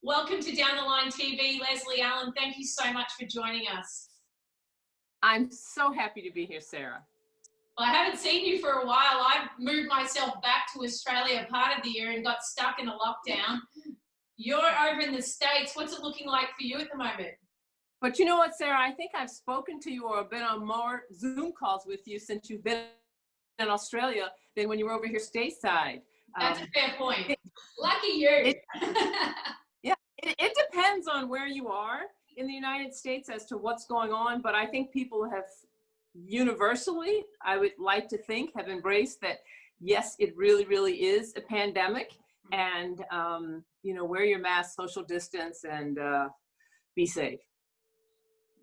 Welcome to Down the Line TV, Leslie Allen. Thank you so much for joining us. I'm so happy to be here, Sarah. Well, I haven't seen you for a while. I've moved myself back to Australia part of the year and got stuck in a lockdown. You're over in the States. What's it looking like for you at the moment? But you know what, Sarah? I think I've spoken to you or been on more Zoom calls with you since you've been in Australia than when you were over here stateside. That's a fair point. Lucky you. It depends on where you are in the United States as to what's going on, but I think people have universally, I would like to think, have embraced that, yes, it really, really is a pandemic, and, wear your mask, social distance, and be safe.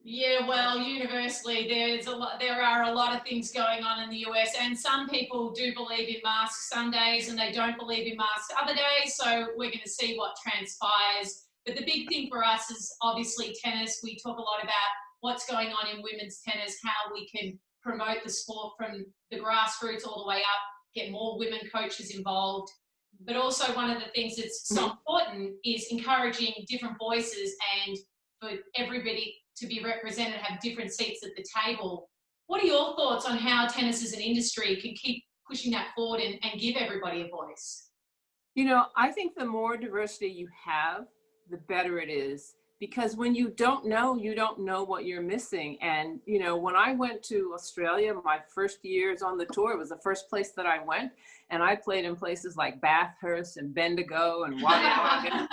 Yeah, well, universally, there are a lot of things going on in the US, and some people do believe in masks some days and they don't believe in masks other days, so we're going to see what transpires. But the big thing for us is obviously tennis. We talk a lot about what's going on in women's tennis, how we can promote the sport from the grassroots all the way up, get more women coaches involved. But also one of the things that's so important is encouraging different voices and for everybody to be represented, have different seats at the table. What are your thoughts on how tennis as an industry can keep pushing that forward and give everybody a voice? I think the more diversity you have, the better it is. Because when you don't know what you're missing. And, when I went to Australia, my first years on the tour, it was the first place that I went. And I played in places like Bathurst and Bendigo and Wagga.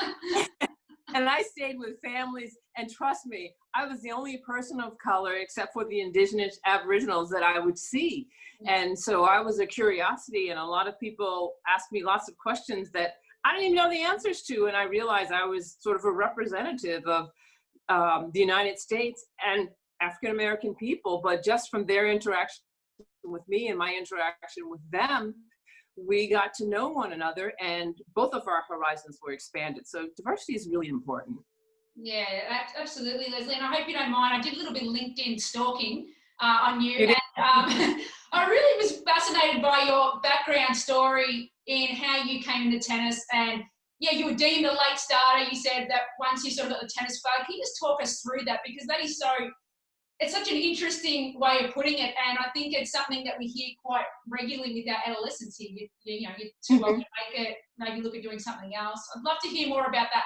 And I stayed with families, and trust me, I was the only person of color, except for the indigenous Aboriginals, that I would see. And so I was a curiosity, and a lot of people asked me lots of questions that I didn't even know the answers to. And I realized I was sort of a representative of the United States and African-American people, but just from their interaction with me and my interaction with them, we got to know one another, and both of our horizons were expanded. So diversity is really important. Yeah, absolutely, Leslie. And I hope you don't mind. I did a little bit of LinkedIn stalking on you. And, I really was fascinated by your background story in how you came into tennis. And yeah, you were deemed a late starter. You said that once you sort of got the tennis bug. Can you just talk us through that? Because that is it's such an interesting way of putting it, and I think it's something that we hear quite regularly with our adolescents here. You're too old to make it, maybe look at doing something else. I'd love to hear more about that.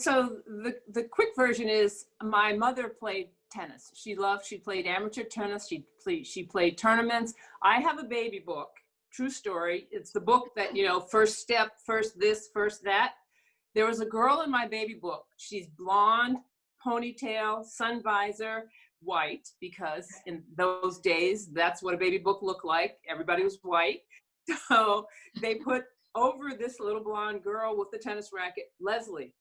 So the quick version is my mother played tennis. She played amateur tennis. She played tournaments. I have a baby book, true story. It's the book that, first step, first this, first that. There was a girl in my baby book. She's blonde, ponytail, sun visor, white, because in those days, that's what a baby book looked like. Everybody was white. So they put over this little blonde girl with the tennis racket, Leslie, ?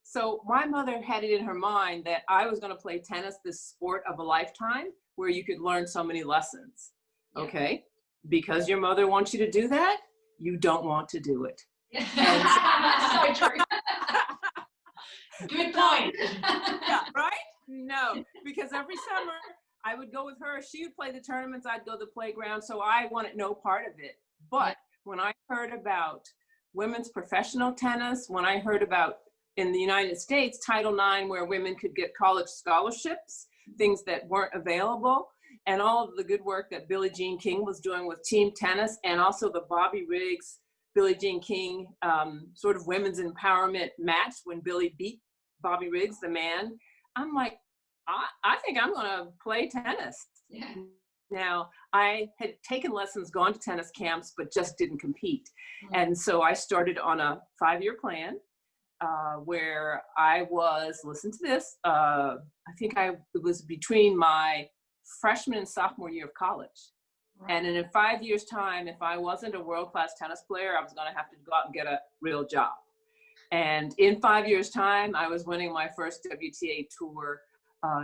So my mother had it in her mind that I was going to play tennis, this sport of a lifetime, where you could learn so many lessons. Okay? Because your mother wants you to do that, you don't want to do it. So true. Good point. Yeah, right? No, because every summer I would go with her. She would play the tournaments. I'd go to the playground. So I wanted no part of it. But when I heard about women's professional tennis, when I heard about in the United States, Title IX, where women could get college scholarships, things that weren't available, and all of the good work that Billie Jean King was doing with team tennis, and also the Bobby Riggs, Billie Jean King sort of women's empowerment match when Billie beat Bobby Riggs, the man, I'm like, I think I'm going to play tennis. Yeah. Now, I had taken lessons, gone to tennis camps, but just didn't compete. And so I started on a 5-year plan where I was, listen to this, I think it was between my freshman and sophomore year of college. Right. And in 5 years' time, if I wasn't a world-class tennis player, I was going to have to go out and get a real job. And in 5 years' time, I was winning my first WTA Tour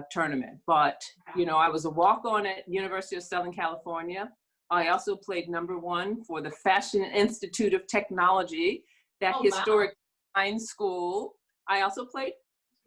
tournament. But, I was a walk-on at University of Southern California. I also played #1 for the Fashion Institute of Technology, that historic design school. I also played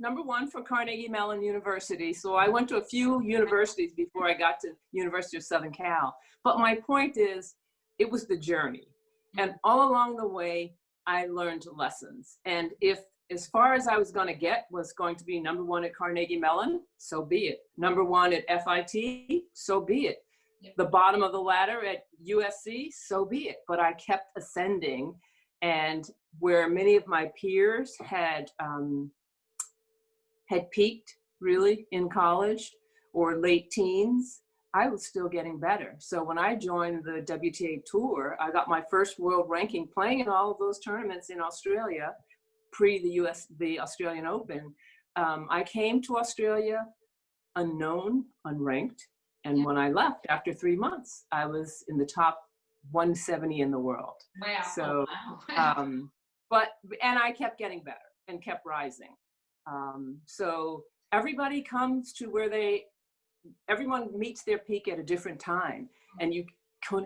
#1 for Carnegie Mellon University. So I went to a few universities before I got to University of Southern Cal. But my point is, it was the journey. And all along the way, I learned lessons. And if as far as I was going to get was going to be number one at Carnegie Mellon, so be it. Number one at FIT, so be it. Yep. The bottom of the ladder at USC, so be it. But I kept ascending, and where many of my peers had peaked really in college or late teens, I was still getting better. So when I joined the WTA Tour, I got my first world ranking playing in all of those tournaments in Australia, pre the Australian Open. I came to Australia unknown, unranked. And when I left after 3 months, I was in the top 170 in the world. Wow. So, and I kept getting better and kept rising. So everybody comes to where everyone meets their peak at a different time. And you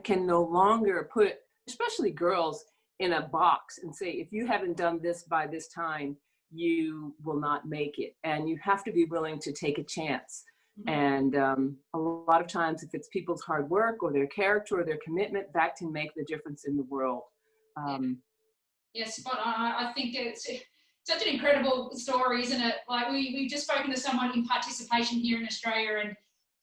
can no longer put, especially girls, in a box and say, if you haven't done this by this time, you will not make it. And you have to be willing to take a chance. And a lot of times, if it's people's hard work or their character or their commitment, that can make the difference in the world. Yes, but I think it's such an incredible story, isn't it? Like we've just spoken to someone in participation here in Australia, and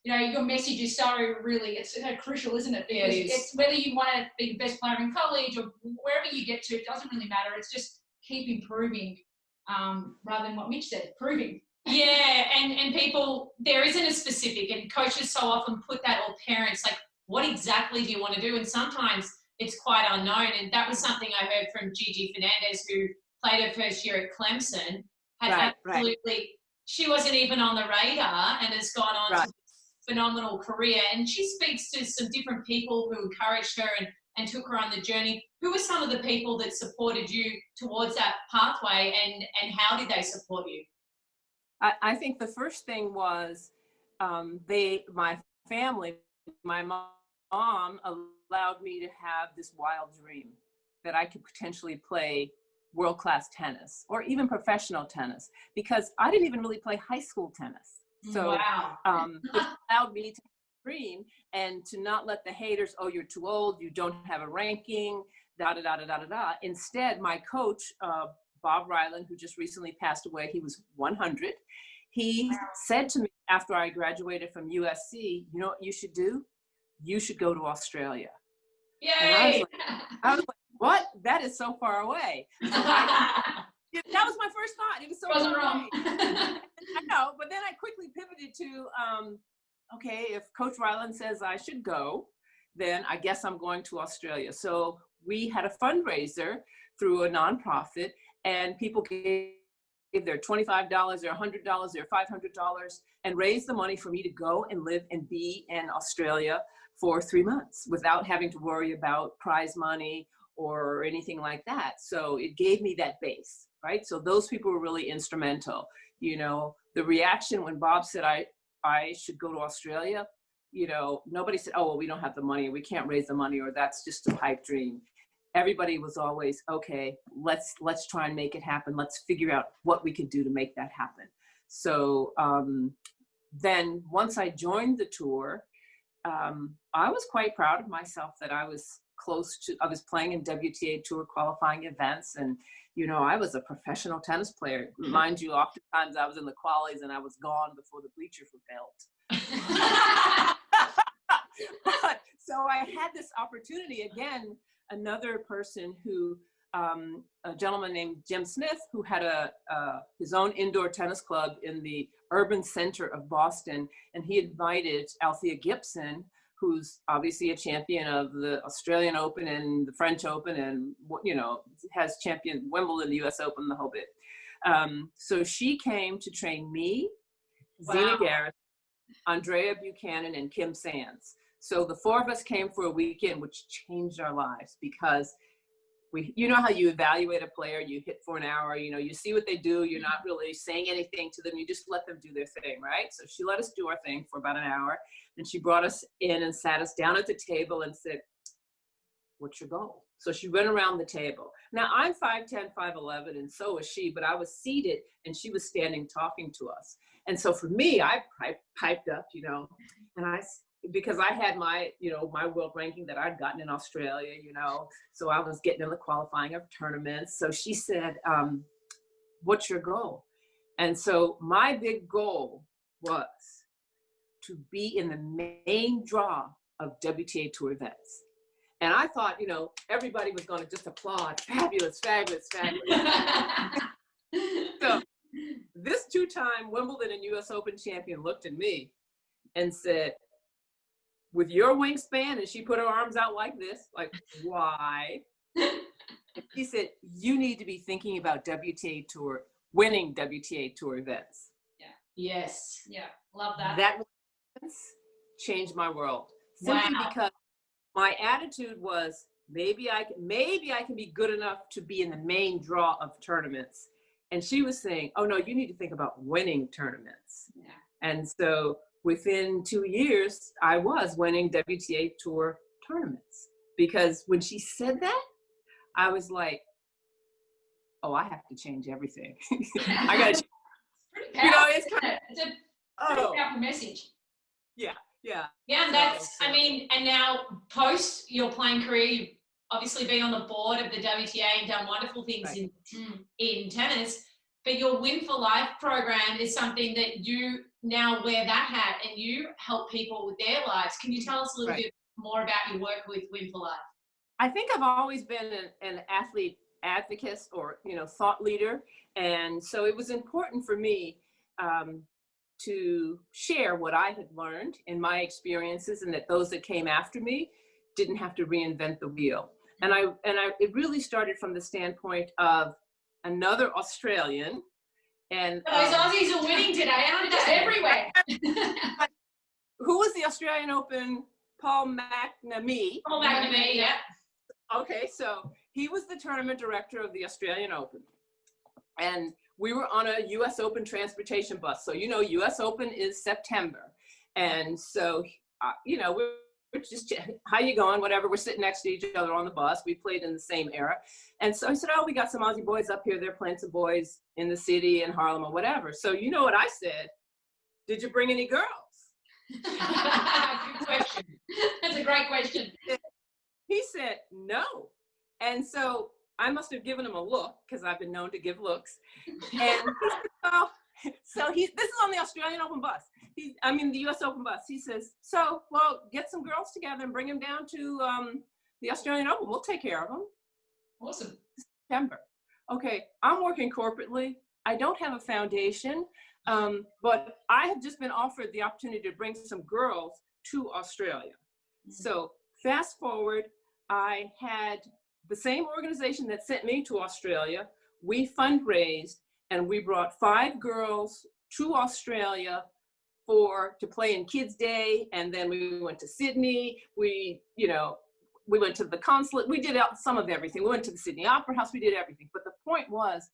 you know, your message is so really, it's so crucial, isn't it? Because it's whether you want to be the best player in college or wherever you get to, it doesn't really matter. It's just keep improving, rather than what Mitch said, proving. Yeah, and people, there isn't a specific, and coaches so often put that, or parents, like, what exactly do you want to do? And sometimes it's quite unknown. And that was something I heard from Gigi Fernandez, who played her first year at Clemson, had absolutely, she wasn't even on the radar and has gone on to a phenomenal career. And she speaks to some different people who encouraged her and took her on the journey. Who were some of the people that supported you towards that pathway, and how did they support you? I think the first thing was my family, my mom allowed me to have this wild dream that I could potentially play world-class tennis or even professional tennis, because I didn't even really play high school tennis. So it allowed me to dream and to not let the haters, oh, you're too old, you don't have a ranking, da da da da da da da. Instead, my coach, Bob Ryland, who just recently passed away, he was 100. He said to me after I graduated from USC, you know what you should do? You should go to Australia. Yay! And I was like, what? That is so far away. So that was my first thought. It was so far away. I know, but then I quickly pivoted to, okay, if Coach Ryland says I should go, then I guess I'm going to Australia. So we had a fundraiser through a nonprofit, and people gave their $25 or $100 or $500 and raised the money for me to go and live and be in Australia for 3 months without having to worry about prize money or anything like that. So it gave me that base, right? So those people were really instrumental. You know, the reaction when Bob said I should go to Australia, you know, nobody said, oh, well, we don't have the money, we can't raise the money, or that's just a pipe dream. Everybody was always, okay, let's try and make it happen. Let's figure out what we could do to make that happen. So then once I joined the tour, I was quite proud of myself that I was I was playing in WTA Tour qualifying events. And, you know, I was a professional tennis player. Mind you, oftentimes I was in the qualies and I was gone before the bleachers were built. So I had this opportunity again. Another person who, a gentleman named Jim Smith, who had his own indoor tennis club in the urban center of Boston, and he invited Althea Gibson, who's obviously a champion of the Australian Open and the French Open, and you know, has championed Wimbledon, the US Open, the whole bit. So she came to train me, Zena Garrett, Andrea Buchanan, and Kim Sands. So the four of us came for a weekend, which changed our lives, because you know how you evaluate a player, you hit for an hour, you know, you see what they do, you're not really saying anything to them, you just let them do their thing, right? So she let us do our thing for about an hour, and she brought us in and sat us down at the table and said, what's your goal? So she went around the table. Now I'm 5'10", 5'11", and so was she, but I was seated and she was standing talking to us. And so for me, I piped up, you know, and because I had my, my world ranking that I'd gotten in Australia, so I was getting in the qualifying of tournaments. So she said, what's your goal? And so my big goal was to be in the main draw of WTA Tour events. And I thought, everybody was going to just applaud. Fabulous, fabulous, fabulous. So this two-time Wimbledon and US Open champion looked at me and said, with your wingspan, and she put her arms out like this, like, why? She said, you need to be thinking about WTA Tour, winning WTA Tour events. Yeah. Yes. Yeah. Love that. That changed my world. Simply because my attitude was, maybe I can be good enough to be in the main draw of tournaments. And she was saying, oh no, you need to think about winning tournaments. Yeah. And so within 2 years, I was winning WTA Tour tournaments. Because when she said that, I was like, oh, I have to change everything. I got to, it's kind of, it's a pretty powerful message. Yeah. Yeah. Yeah, and that's, and now post your playing career, you've obviously been on the board of the WTA and done wonderful things in tennis, but your Win for Life program is something that you now wear that hat and you help people with their lives. Can you tell us a little bit more about your work with Win for Life? I think I've always been an athlete advocate or, thought leader. And so it was important for me to share what I had learned in my experiences, and that those that came after me didn't have to reinvent the wheel. And it really started from the standpoint of another Australian. And those Aussies are winning today, aren't they? Everywhere. Who was the Australian Open? Paul McNamee. Paul McNamee, yeah. Okay, so he was the tournament director of the Australian Open. And we were on a US Open transportation bus. So, US Open is September. And so, we're just, how you going? Whatever. We're sitting next to each other on the bus. We played in the same era. And so I said, oh, we got some Aussie boys up here. They're playing some boys in the city in Harlem or whatever. So you know what I said? Did you bring any girls? Good question. That's a great question. He said, no. And so I must have given him a look, because I've been known to give looks. And he said, this is on the Australian Open bus. The US Open bus. He says, so, well, get some girls together and bring them down to the Australian Open. We'll take care of them. Awesome. September. Okay, I'm working corporately. I don't have a foundation, but I have just been offered the opportunity to bring some girls to Australia. Mm-hmm. So fast forward, I had the same organization that sent me to Australia. We fundraised and we brought 5 girls to Australia to play in Kids Day. And then we went to Sydney. We went to the consulate. We did some of everything. We went to the Sydney Opera House. We did everything. But the point was,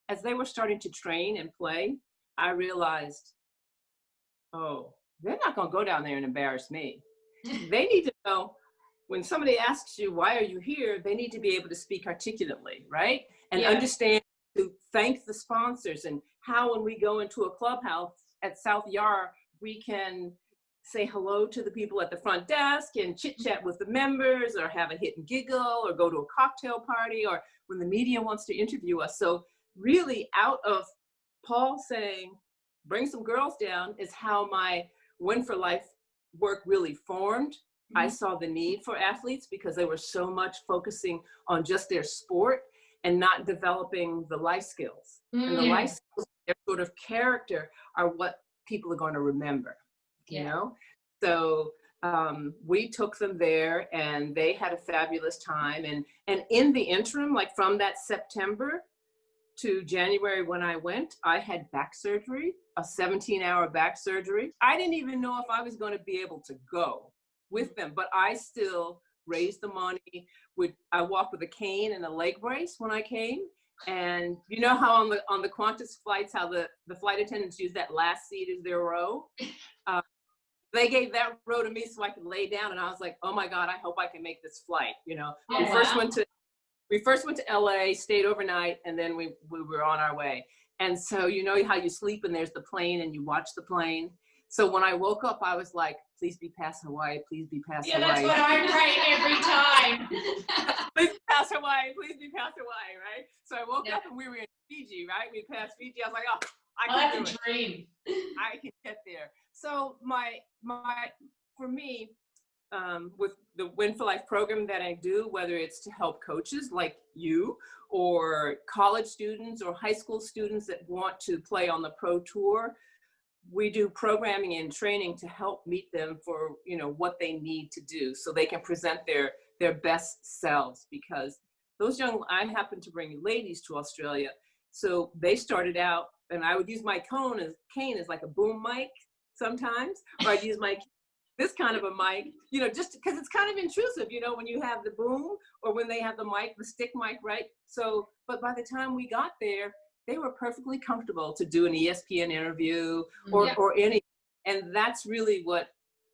as they were starting to train and play, I realized, oh, they're not going to go down there and embarrass me. They need to know, when somebody asks you, why are you here? They need to be able to speak articulately, right? And understand to thank the sponsors, and how when we go into a clubhouse at South Yar, we can say hello to the people at the front desk and chit chat with the members, or have a hit and giggle, or go to a cocktail party, or when the media wants to interview us. So really, out of Paul saying, bring some girls down, is how my Win for Life work really formed. Mm-hmm. I saw the need for athletes because they were so much focusing on just their sport and not developing the life skills. Mm-hmm. And the life skills, their sort of character, are what people are going to remember, you know? So we took them there and they had a fabulous time. And in the interim, like from that September to January when I went, I had back surgery, a 17-hour back surgery. I didn't even know if I was going to be able to go with them, but I still raised the money. I walked with a cane and a leg brace when I came. And you know how on the Qantas flights, how the flight attendants use that last seat as their row? They gave that row to me so I could lay down, and I was like, oh my God, I hope I can make this flight. We first went to LA, stayed overnight, and then we were on our way. And so you know how you sleep and there's the plane and you watch the plane. So when I woke up, I was like, please be past Hawaii, please be past Yeah, that's Hawaii. what I pray every time. Please be past Hawaii, please be past Hawaii, right? So I woke Yeah. up and we were in Fiji, right? We passed Fiji. I was like, oh, I Oh, can do that's it. a dream. I can get there. So for me, with the Win for Life program that I do, whether it's to help coaches like you or college students or high school students that want to play on the pro tour, we do programming and training to help meet them for, what they need to do so they can present their best selves. Because I happen to bring ladies to Australia. So they started out, and I would use my cane as like a boom mic sometimes, or I'd use this kind of a mic, just because it's kind of intrusive, when you have the boom or when they have the stick mic, right? So, but by the time we got there, they were perfectly comfortable to do an ESPN interview or any, and that's really what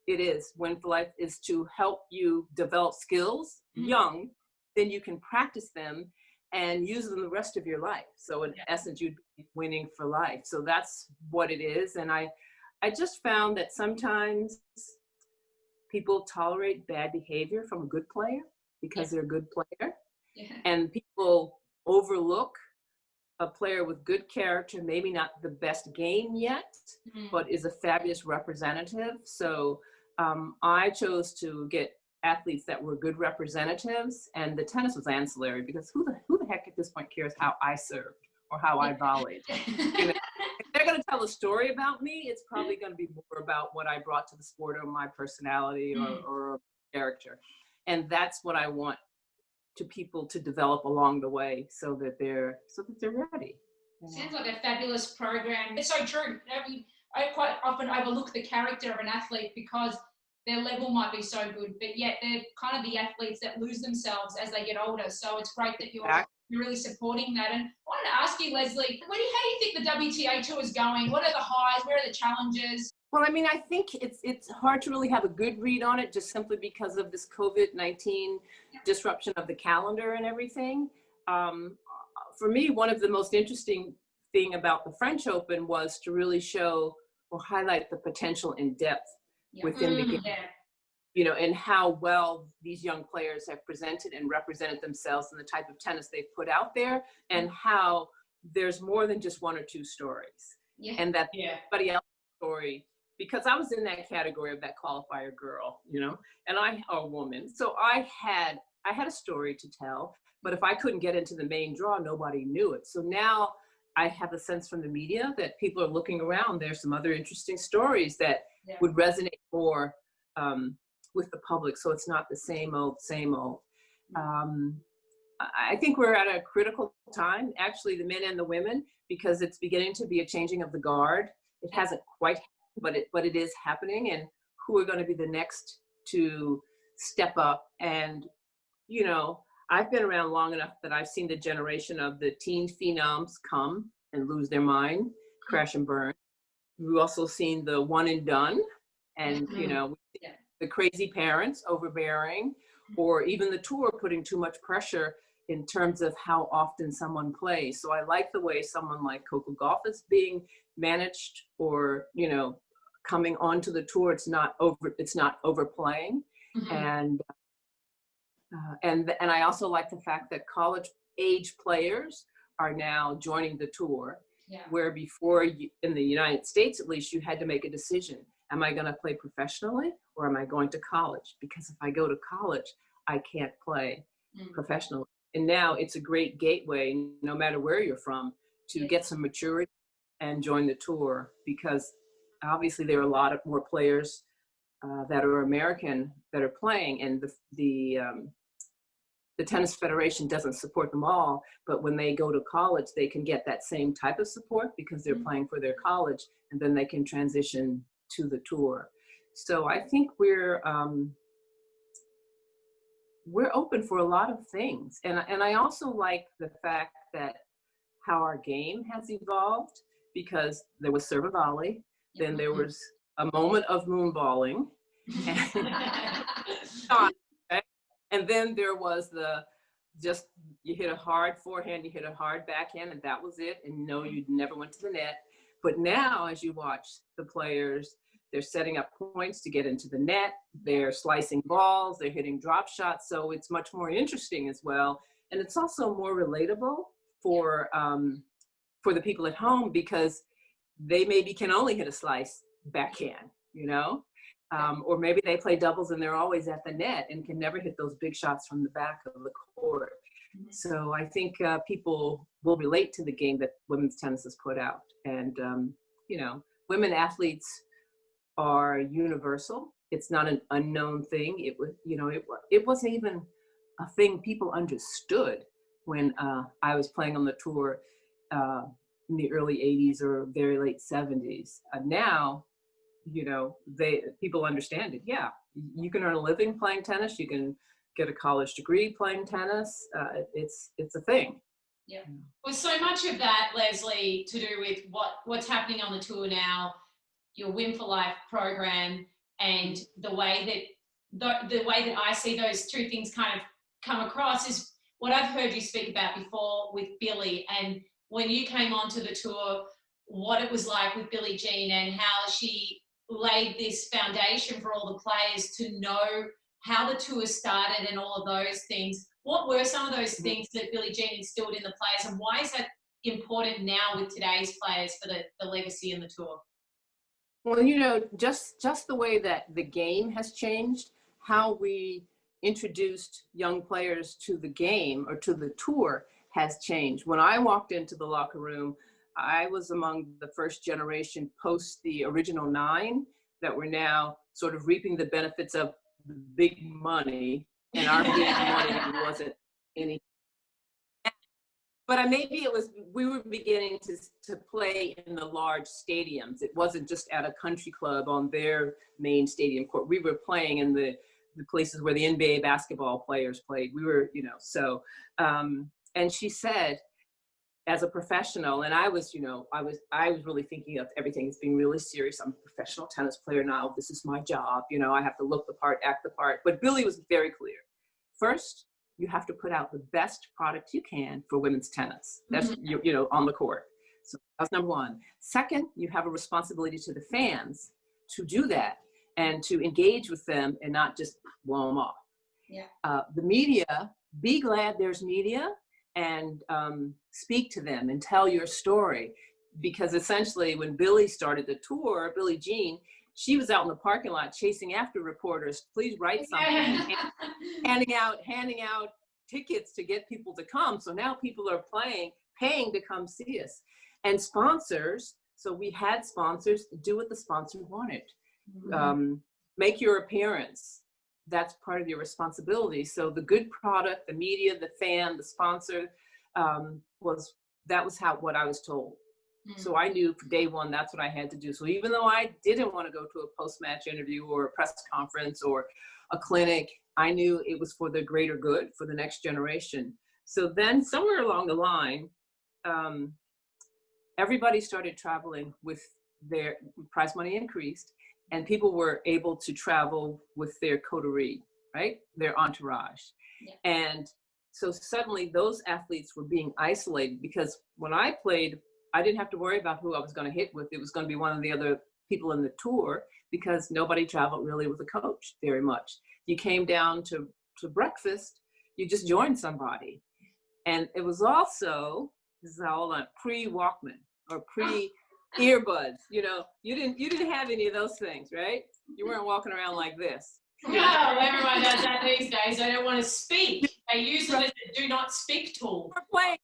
it is. Win for Life is to help you develop skills young, then you can practice them and use them the rest of your life. So in essence, you'd be winning for life. So that's what it is. And I just found that sometimes people tolerate bad behavior from a good player because they're a good player. Yeah. And people overlook a player with good character, maybe not the best game yet, but is a fabulous representative. So I chose to get athletes that were good representatives, and the tennis was ancillary because who the heck at this point cares how I served or how I volleyed? If they're going to tell a story about me, it's probably going to be more about what I brought to the sport or my personality or character. And that's what I want to people to develop along the way so that they're ready. Sounds like a fabulous program. It's so true. I quite often overlook the character of an athlete because their level might be so good, but yet they're kind of the athletes that lose themselves as they get older. So it's great that you're really supporting that. And I wanted to ask you, Leslie, how do you think the WTA tour is going? What are the highs? Where are the challenges? Well, I mean, I think it's hard to really have a good read on it just simply because of this COVID-19 disruption of the calendar and everything. For me, one of the most interesting thing about the French Open was to really show or highlight the potential and depth within the game, and how well these young players have presented and represented themselves in the type of tennis they've put out there, and how there's more than just one or two stories, and that everybody else's story. Because I was in that category of that qualifier girl, and a woman. So I had a story to tell, but if I couldn't get into the main draw, nobody knew it. So now I have a sense from the media that people are looking around. There's some other interesting stories that would resonate more with the public. So it's not the same old, same old. I think we're at a critical time, actually, the men and the women, because it's beginning to be a changing of the guard. It hasn't quite but it is happening, and who are going to be the next to step up. And I've been around long enough that I've seen the generation of the teen phenoms come and lose their mind, crash and burn. We've also seen the one and done, and the crazy parents overbearing, or even the tour putting too much pressure in terms of how often someone plays. So I like the way someone like Coco Gauff is being managed, or coming onto the tour. It's not overplaying. And I also like the fact that college age players are now joining the tour, where before in the United States at least, you had to make a decision: am I going to play professionally or am I going to college? Because if I go to college, I can't play professionally. And now it's a great gateway, no matter where you're from, to get some maturity and join the tour, because obviously there are a lot of more players that are American that are playing, and the Tennis Federation doesn't support them all, but when they go to college, they can get that same type of support because they're playing for their college, and then they can transition to the tour. So I think we're open for a lot of things. And I also like the fact that how our game has evolved, because there was serve and volley, then there was a moment of moonballing, and then there was you hit a hard forehand, you hit a hard backhand, and that was it. And no, you never went to the net. But now, as you watch the players, they're setting up points to get into the net, they're slicing balls, they're hitting drop shots. So it's much more interesting as well. And it's also more relatable for the people at home, because they maybe can only hit a slice backhand, you know? Or maybe they play doubles and they're always at the net and can never hit those big shots from the back of the court. So I think people will relate to the game that women's tennis has put out. And, you know, women athletes are universal. It's not an unknown thing. It was, you know, it wasn't even a thing people understood when I was playing on the tour in the early 80s or very late 70s. Now, you know, people understand it. Yeah, you can earn a living playing tennis. You can get a college degree playing tennis. It's a thing. Yeah. Well, so much of that, Leslie, to do with what's happening on the tour now, your Win for Life program, and the way that I see those two things kind of come across is what I've heard you speak about before with Billie, and when you came onto the tour, what it was like with Billie Jean and how she laid this foundation for all the players to know how the tour started and all of those things. What were some of those things that Billie Jean instilled in the players, and why is that important now with today's players for the legacy and the tour? Well, you know, just the way that the game has changed, how we introduced young players to the game or to the tour has changed. When I walked into the locker room, I was among the first generation post the original 9 that were now sort of reaping the benefits of the big money, and our big money wasn't any. But maybe we were beginning to play in the large stadiums. It wasn't just at a country club on their main stadium court. We were playing in the places where the NBA basketball players played. We were, you know, so, and she said, as a professional, and I was, you know, I was really thinking of everything as being really serious. I'm a professional tennis player now. This is my job. You know, I have to look the part, act the part. But Billie was very clear. First, you have to put out the best product you can for women's tennis. That's, you know, on the court. So that's number one. Second, you have a responsibility to the fans to do that and to engage with them and not just blow them off. Yeah. The media, be glad there's media, and speak to them and tell your story. Because essentially when Billie started the tour, Billie Jean, she was out in the parking lot chasing after reporters, please write something, handing out tickets to get people to come. So now people are paying to come see us. And sponsors, so we had sponsors, do what the sponsor wanted. Make your appearance. That's part of your responsibility. So the good product, the media, the fan, the sponsor, what I was told. So I knew from day one, that's what I had to do. So even though I didn't want to go to a post-match interview or a press conference or a clinic, I knew it was for the greater good, for the next generation. So then somewhere along the line, everybody started traveling with their prize money increased, and people were able to travel with their coterie, right? Their entourage. Yeah. And so suddenly those athletes were being isolated, because when I played, I didn't have to worry about who I was going to hit with. It was going to be one of the other people in the tour, because nobody traveled really with a coach very much. You came down to breakfast, you just joined somebody. And it was also, this is all on pre-Walkman or pre-earbuds. You know, you didn't have any of those things, right? You weren't walking around like this. No, everyone does that these days. They don't want to speak. They use it as a do not speak tool. We're playing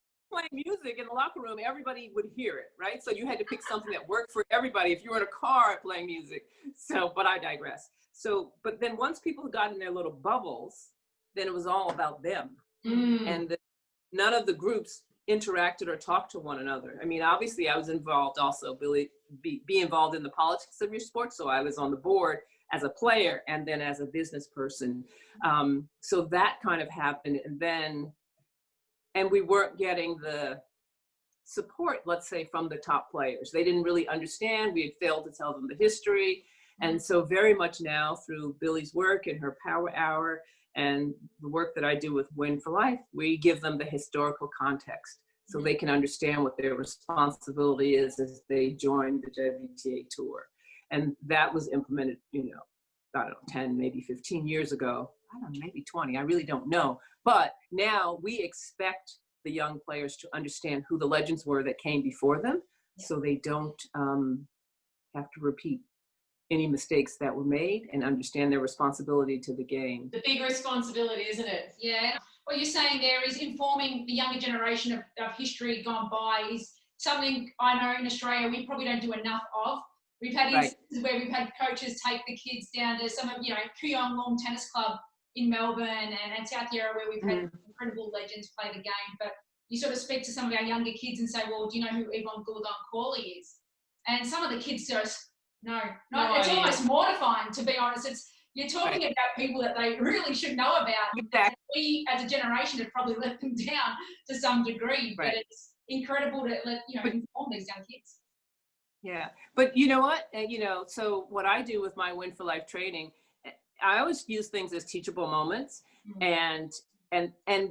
music in the locker room, everybody would hear it, right? So you had to pick something that worked for everybody if you were in a car playing music. So, but I digress. So, but then once people got in their little bubbles, then it was all about them. And none of the groups interacted or talked to one another. I mean, obviously I was involved also, Billie, be involved in the politics of your sport. So I was on the board as a player and then as a business person. So that kind of happened. And we weren't getting the support, let's say, from the top players. They didn't really understand. We had failed to tell them the history. And so very much now through Billie's work and her Power Hour and the work that I do with Win for Life, we give them the historical context so they can understand what their responsibility is as they join the WTA Tour. And that was implemented, I don't know, 10, maybe 15 years ago. I don't know, maybe 20, I really don't know. But now we expect the young players to understand who the legends were that came before them, so they don't have to repeat any mistakes that were made and understand their responsibility to the game. The big responsibility, isn't it? Yeah. What you're saying there is informing the younger generation of history gone by is something I know in Australia we probably don't do enough of. We've had instances where we've had coaches take the kids down to some of, Kooyong Long Tennis Club in Melbourne and South Yarra, where we've had incredible legends play the game. But you sort of speak to some of our younger kids and say, well, do you know who Yvonne Goolagong-Cawley is? And some of the kids just, no, it's almost mortifying, to be honest. You're talking about people that they really should know about. Exactly. We, as a generation, have probably let them down to some degree, but it's incredible to inform these young kids. Yeah, but you know what? So what I do with my Win for Life training, I always use things as teachable moments, and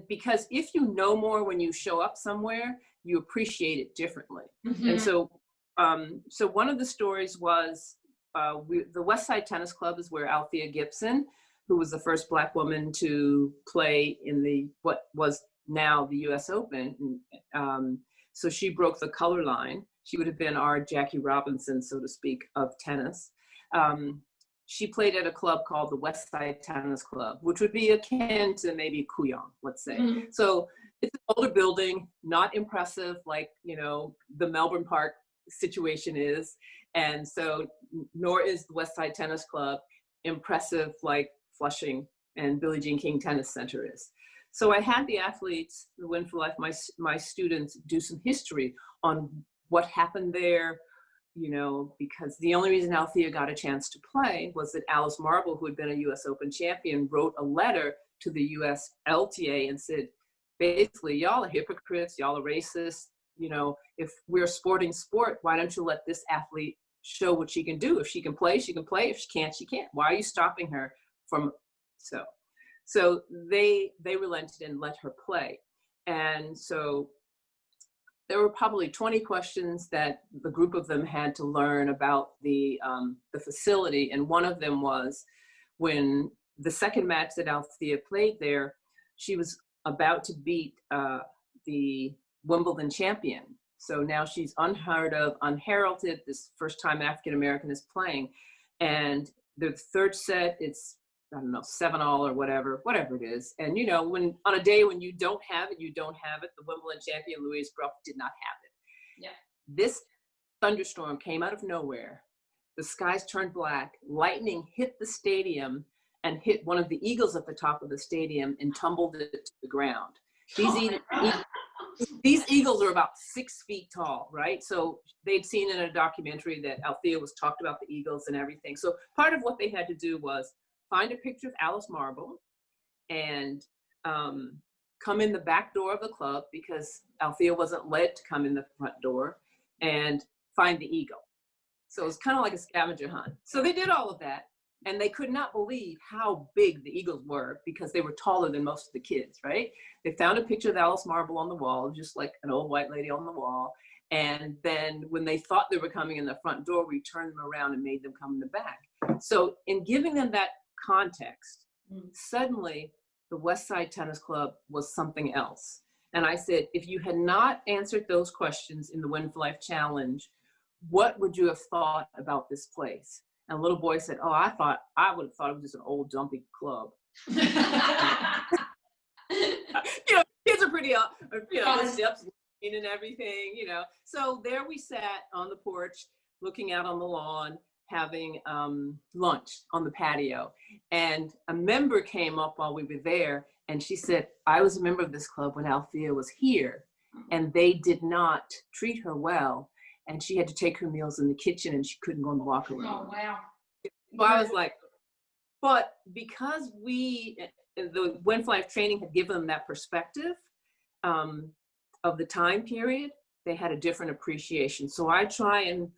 because if you know more when you show up somewhere, you appreciate it differently. And so one of the stories was the West Side Tennis Club is where Althea Gibson, who was the first Black woman to play in what was now the U.S. Open. So she broke the color line. She would have been our Jackie Robinson, so to speak, of tennis. She played at a club called the West Side Tennis Club, which would be akin to maybe Kooyong, let's say. So it's an older building, not impressive like, the Melbourne Park situation is. And so nor is the West Side Tennis Club impressive like Flushing and Billie Jean King Tennis Center is. So I had the athletes, the Win for Life, my students, do some history on what happened there, because the only reason Althea got a chance to play was that Alice Marble, who had been a US Open champion, wrote a letter to the US LTA and said, basically, y'all are hypocrites, y'all are racist. If we're a sporting sport, why don't you let this athlete show what she can do? If she can play, she can play. If she can't, she can't. Why are you stopping her from So they relented and let her play. And so there were probably 20 questions that the group of them had to learn about the facility. And one of them was, when the second match that Althea played there, she was about to beat the Wimbledon champion. So now she's unheard of, unheralded, this first time African-American is playing. And the third set, it's, 7-all or whatever it is. And when on a day when you don't have it, the Wimbledon champion, Louise Brough, did not have it. Yeah. This thunderstorm came out of nowhere. The skies turned black. Lightning hit the stadium and hit one of the eagles at the top of the stadium and tumbled it to the ground. These eagles are about 6 feet tall, right? So they'd seen in a documentary that Althea was talked about the eagles and everything. So part of what they had to do was find a picture of Alice Marble and come in the back door of the club, because Althea wasn't led to come in the front door, and find the eagle. So it was kind of like a scavenger hunt. So they did all of that, and they could not believe how big the eagles were, because they were taller than most of the kids, right? They found a picture of Alice Marble on the wall, just like an old white lady on the wall. And then when they thought they were coming in the front door, we turned them around and made them come in the back. So in giving them that context, suddenly the West Side Tennis Club was something else. And I said, if you had not answered those questions in the Win for Life Challenge, what would you have thought about this place? And a little boy said, oh, I would have thought it was just an old dumpy club. Kids are pretty, steps and everything, So there we sat on the porch, looking out on the lawn, having lunch on the patio. And a member came up while we were there, and she said, I was a member of this club when Althea was here, and they did not treat her well, and she had to take her meals in the kitchen, and she couldn't go in the locker room. Oh, wow. So I was like, but because the Win for Life training had given them that perspective of the time period, they had a different appreciation. So I try and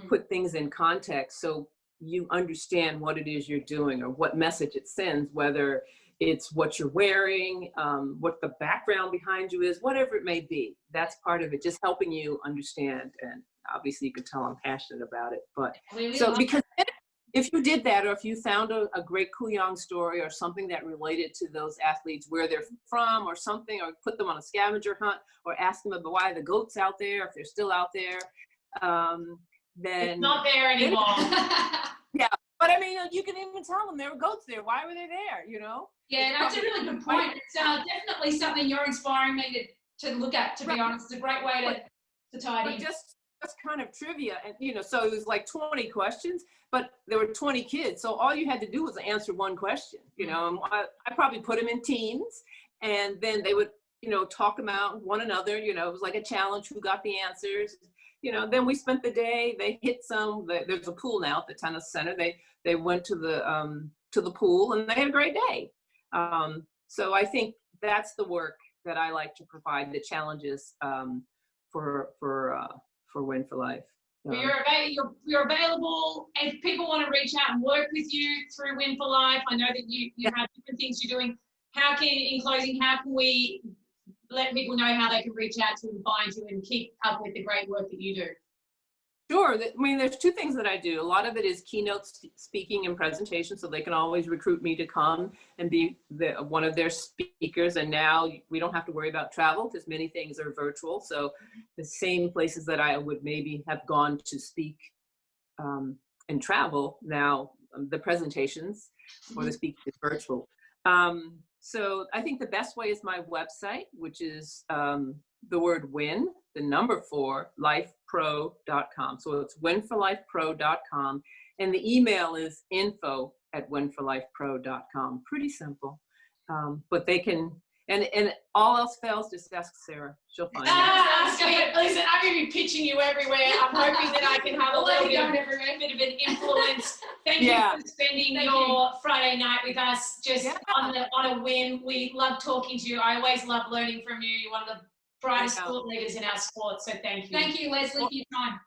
put things in context so you understand what it is you're doing or what message it sends, whether it's what you're wearing, what the background behind you is, whatever it may be. That's part of it, just helping you understand. And obviously you could tell I'm passionate about it. But We so love because if you did that, or if you found a great Kooyong story or something that related to those athletes, where they're from or something, or put them on a scavenger hunt, or ask them about why the goats out there, if they're still out there, then it's not there anymore. yeah. But I mean, you can even tell them there were goats there. Why were they there? You know? Yeah, that's a really good point. It's definitely something you're inspiring me to look at, to be honest. It's a great way to tie it But in. just kind of trivia, and you know, so it was like 20 questions, but there were 20 kids, so all you had to do was answer one question, you know. And I probably put them in teams, and then they would, you know, talk them out one another. You know, it was like a challenge, who got the answers. You know, then we spent the day. They hit some. There's a pool now at the tennis center. They went to the pool, and they had a great day. So I think that's the work that I like to provide, the challenges for Win for Life. You're available if people want to reach out and work with you through Win for Life. I know that you have different things you're doing. In closing, how can we let people know how they can reach out to and find you and keep up with the great work that you do? Sure. I mean, there's two things that I do. A lot of it is keynote speaking and presentation, so they can always recruit me to come and be one of their speakers. And now we don't have to worry about travel because many things are virtual. So the same places that I would maybe have gone to speak and travel, now the presentations or the speaking is virtual. So I think the best way is my website, which is the word win, the number 4, lifepro.com. So it's winforlifepro.com. And the email is info@winforlifepro.com. Pretty simple. But they can, and all else fails, just ask Sarah. She'll find it. Listen, I'm going to be pitching you everywhere. I'm hoping that I can have a little bit of an influence. Thank you for spending your Friday night with us, just on a win. We love talking to you. I always love learning from you. You're one of the brightest thought leaders in our sport, so thank you. Thank you, Leslie, for your time.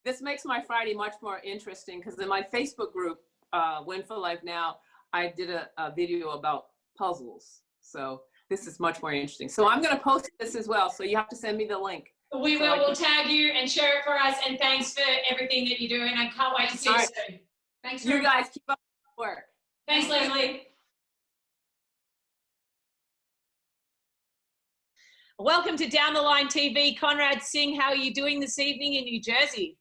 This makes my Friday much more interesting because in my Facebook group, Win for Life Now, I did a video about puzzles. So this is much more interesting. So I'm going to post this as well. So you have to send me the link. We will. We'll tag you and share it for us. And thanks for everything that you're doing. I can't wait to see you soon. Thanks, you guys. Keep up the work. Thanks, Leslie. Welcome to Down the Line TV. Conrad, Singh, how are you doing this evening in New Jersey?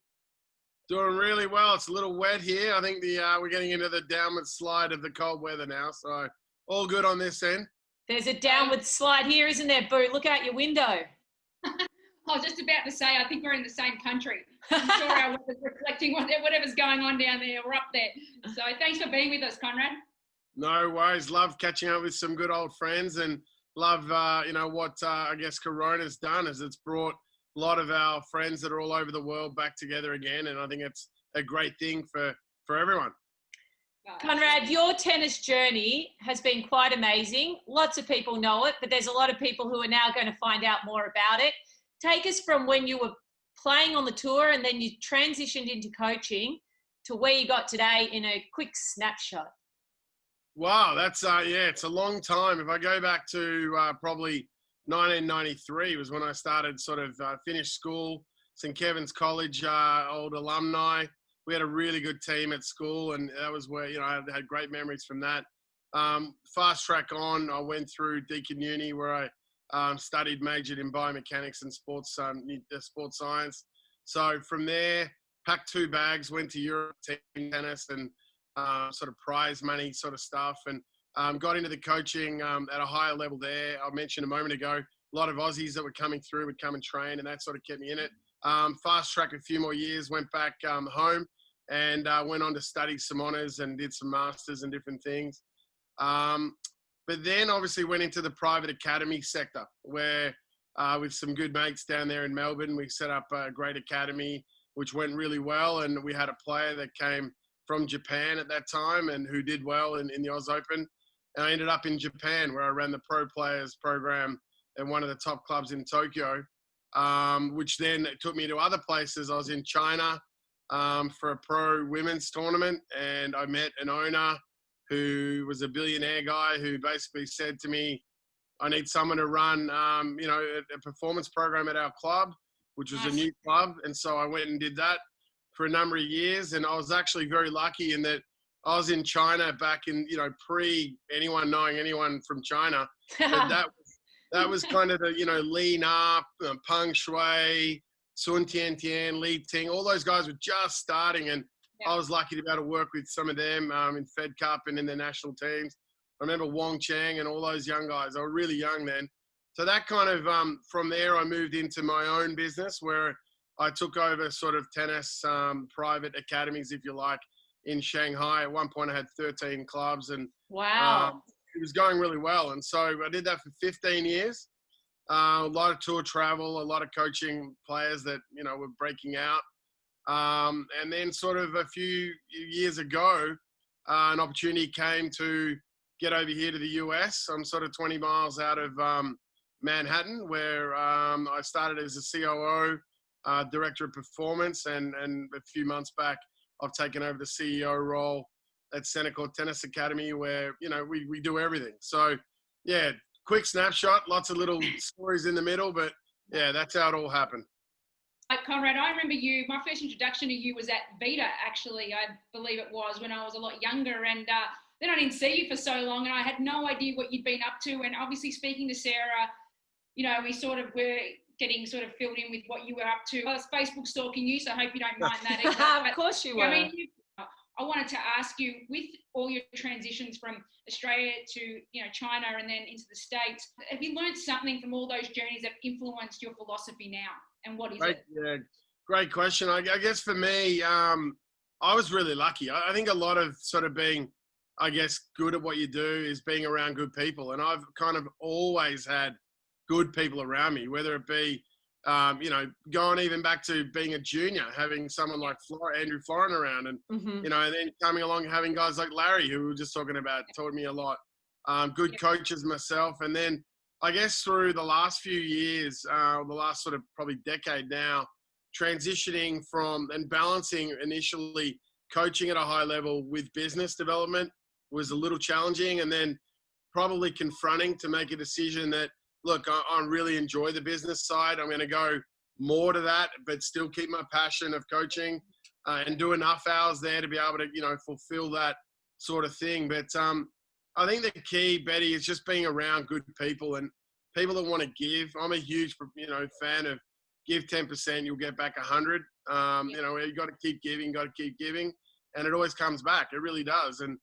Doing really well. It's a little wet here. I think we're getting into the downward slide of the cold weather now. So all good on this end. There's a downward slide here, isn't there, Boo? Look out your window. I was just about to say, I think we're in the same country. I'm sure our weather's reflecting whatever's going on down there. We're up there. So thanks for being with us, Conrad. No worries. Love catching up with some good old friends, and love, what I guess Corona's done is it's brought a lot of our friends that are all over the world back together again. And I think it's a great thing for everyone. Conrad, your tennis journey has been quite amazing. Lots of people know it, but there's a lot of people who are now going to find out more about it. Take us from when you were playing on the tour and then you transitioned into coaching to where you got today in a quick snapshot. Wow, that's, it's a long time. If I go back to probably 1993 was when I started finished school, St. Kevin's College, old alumni. We had a really good team at school, and that was where, I had great memories from that. Fast track on, I went through Deakin Uni where I majored in biomechanics and sports science. So from there, packed 2 bags, went to Europe, team tennis and prize money stuff, and got into the coaching at a higher level there. I mentioned a moment ago, a lot of Aussies that were coming through would come and train, and that kept me in it. Fast track a few more years, went back home and went on to study some honours and did some masters and different things. But then obviously went into the private academy sector where with some good mates down there in Melbourne, we set up a great academy, which went really well. And we had a player that came from Japan at that time and who did well in the Oz Open. And I ended up in Japan where I ran the pro players program at one of the top clubs in Tokyo, which then took me to other places. I was in China for a pro women's tournament, and I met an owner who was a billionaire guy who basically said to me, I need someone to run, a performance program at our club. which was a Nice. new club. And so I went and did that for a number of years. And I was actually very lucky in that I was in China back in, pre anyone knowing anyone from China. But that was kind of the, Li Na, Peng Shui, Sun Tiantian, Li Ting, all those guys were just starting. And I was lucky to be able to work with some of them in Fed Cup and in the national teams. I remember Wong Chang and all those young guys. I was really young then. So that kind of, from there, I moved into my own business where I took over sort of tennis private academies, if you like, in Shanghai. At one point, I had 13 clubs and Wow. it was going really well. And so I did that for 15 years. A lot of tour travel, a lot of coaching players that, were breaking out. And then sort of a few years ago, an opportunity came to get over here to the US. I'm sort of 20 miles out of Manhattan, where I started as a COO, Director of Performance, and a few months back, I've taken over the CEO role at Senecal Tennis Academy, where, we do everything. So, yeah, quick snapshot, lots of little stories in the middle, but yeah, that's how it all happened. Conrad, I remember my first introduction to you was at Vita, actually, I believe it was, when I was a lot younger. And then I didn't see you for so long, and I had no idea what you'd been up to. And obviously speaking to Sarah, we sort of were getting sort of filled in with what you were up to. I was Facebook stalking you, so I hope you don't mind that either. Of course you were. I mean, I wanted to ask you, with all your transitions from Australia to China and then into the States, have you learned something from all those journeys that influenced your philosophy now? And what is it? Yeah, great question. I guess for me, I was really lucky. I think a lot of sort of being, I guess, good at what you do is being around good people. And I've kind of always had good people around me, whether it be, going even back to being a junior, having someone like Andrew Florin around and, and then coming along, having guys like Larry, who we were just talking about, taught me a lot. Good coaches myself. And then I guess through the last few years, the last sort of probably decade now, transitioning from and balancing initially coaching at a high level with business development was a little challenging, and then probably confronting to make a decision that, look, I really enjoy the business side. I'm going to go more to that, but still keep my passion of coaching and do enough hours there to be able to, fulfill that sort of thing. But I think the key, Betty, is just being around good people and people that want to give. I'm a huge, fan of give 10%, you'll get back 100. You got to keep giving, and it always comes back. It really does. And